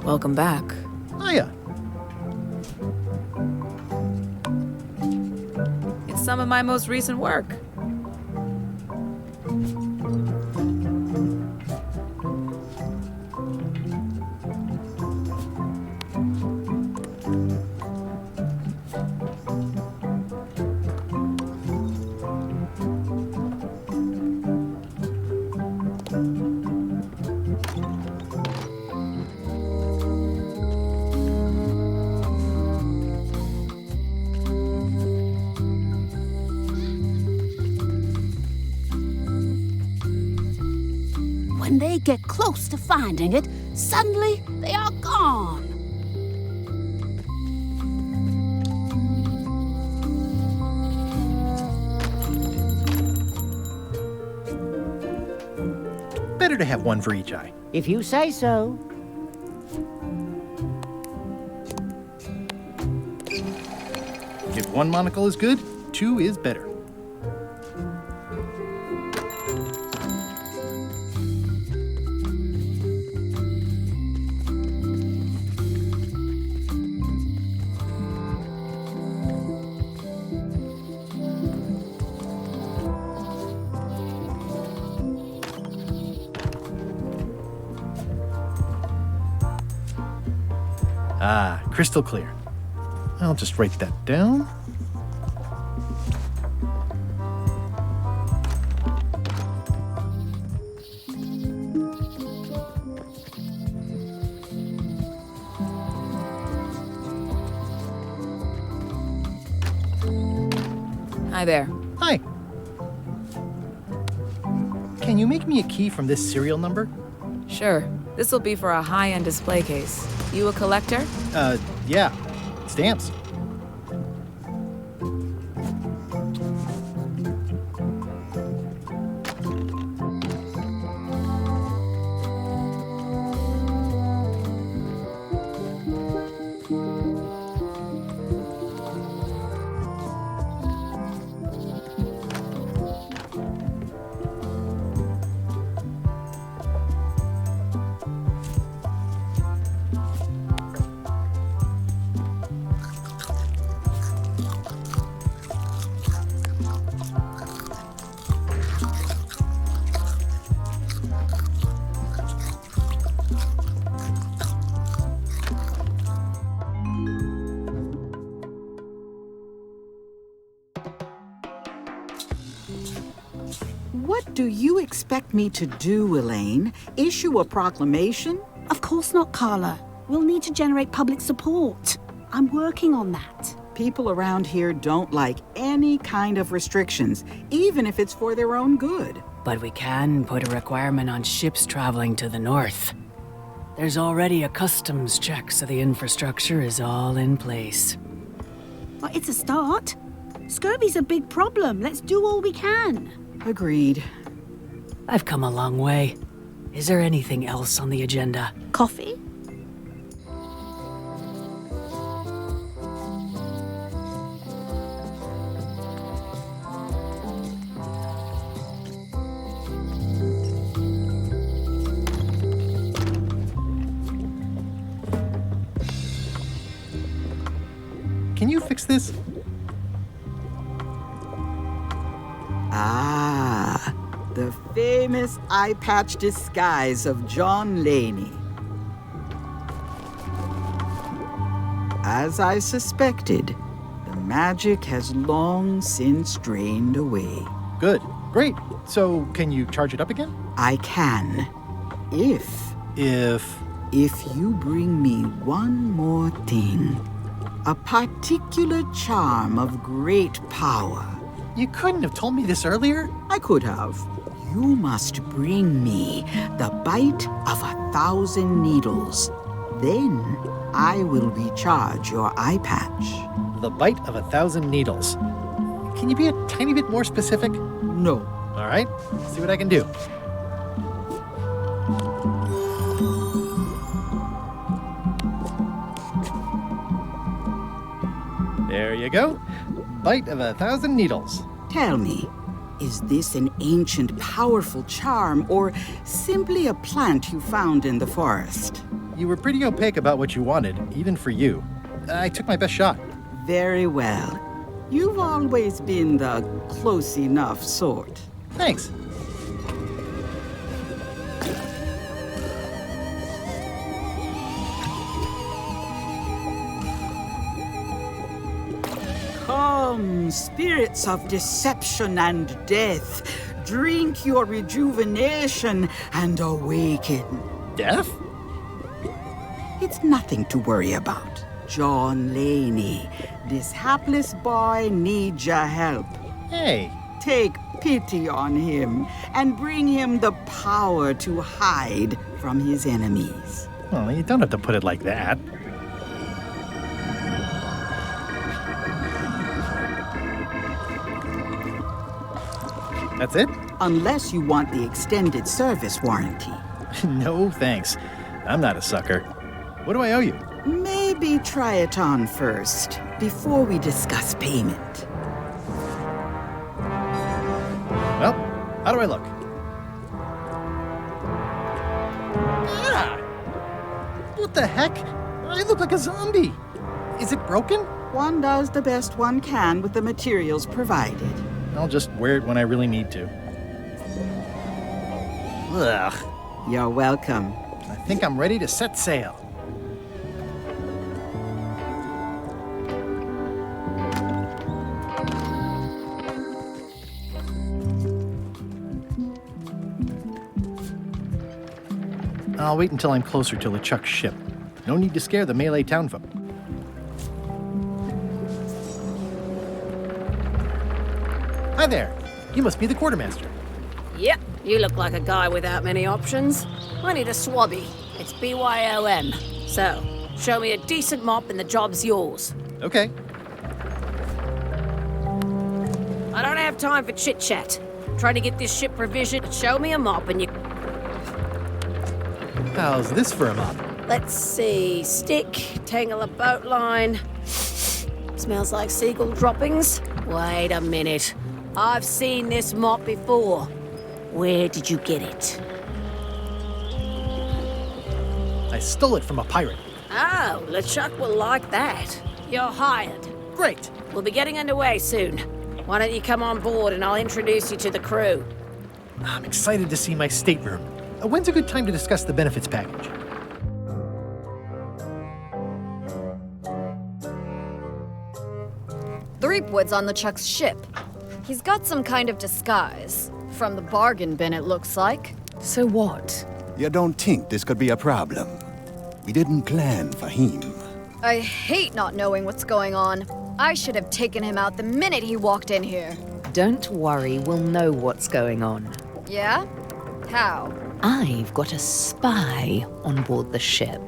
Welcome back. Hiya. It's some of my most recent work. When they get close to finding it, suddenly they are gone. Better to have one for each eye. If you say so. If one monocle is good, 2 is better. Ah, crystal clear. I'll just write that down. Hi there. Hi. Can you make me a key from this serial number? Sure. This'll be for a high-end display case. You a collector? Yeah. Stamps. What do you expect me to do, Elaine? Issue a proclamation? Of course not, Carla. We'll need to generate public support. I'm working on that. People around here don't like any kind of restrictions, even if it's for their own good. But we can put a requirement on ships traveling to the north. There's already a customs check, so the infrastructure is all in place. Well, it's a start. Scurvy's a big problem. Let's do all we can. Agreed. I've come a long way. Is there anything else on the agenda? Coffee? Can you fix this? Ah, the famous eye patch disguise of John Laney. As I suspected, the magic has long since drained away. Good. Great. So, can you charge it up again? I can. If you bring me one more thing. A particular charm of great power You couldn't have told me this earlier? I could have. You must bring me the bite of 1,000 needles. Then I will recharge your eye patch. The bite of 1,000 needles. Can you be a tiny bit more specific? No. All right, see what I can do. There you go. Bite of 1,000 needles. Tell me, is this an ancient, powerful charm, or simply a plant you found in the forest? You were pretty opaque about what you wanted, even for you. I took my best shot. Very well. You've always been the close enough sort. Thanks. Come, spirits of deception and death, drink your rejuvenation and awaken. Death? It's nothing to worry about. John Laney, this hapless boy needs your help. Hey. Take pity on him and bring him the power to hide from his enemies. Well, you don't have to put it like that. That's it? Unless you want the extended service warranty. No, thanks. I'm not a sucker. What do I owe you? Maybe try it on first, before we discuss payment. Well, how do I look? Ah! What the heck? I look like a zombie. Is it broken? One does the best one can with the materials provided. I'll just wear it when I really need to. Ugh. You're welcome. I think I'm ready to set sail. I'll wait until I'm closer to LeChuck's ship. No need to scare the Malay townfolk. Hi there. You must be the quartermaster. Yep, you look like a guy without many options. I need a swabby. It's BYOM. So, show me a decent mop and the job's yours. Okay. I don't have time for chit-chat. Trying to get this ship provisioned. Show me a mop and you... How's this for a mop? Let's see. Stick, tangle a boat line. Smells like seagull droppings. Wait a minute. I've seen this mop before. Where did you get it? I stole it from a pirate. Oh, LeChuck will like that. You're hired. Great. We'll be getting underway soon. Why don't you come on board and I'll introduce you to the crew. I'm excited to see my stateroom. When's a good time to discuss the benefits package? Threepwood's on LeChuck's ship. He's got some kind of disguise. From the bargain bin, it looks like. So what? You don't think this could be a problem? We didn't plan for him. I hate not knowing what's going on. I should have taken him out the minute he walked in here. Don't worry, we'll know what's going on. Yeah? How? I've got a spy on board the ship.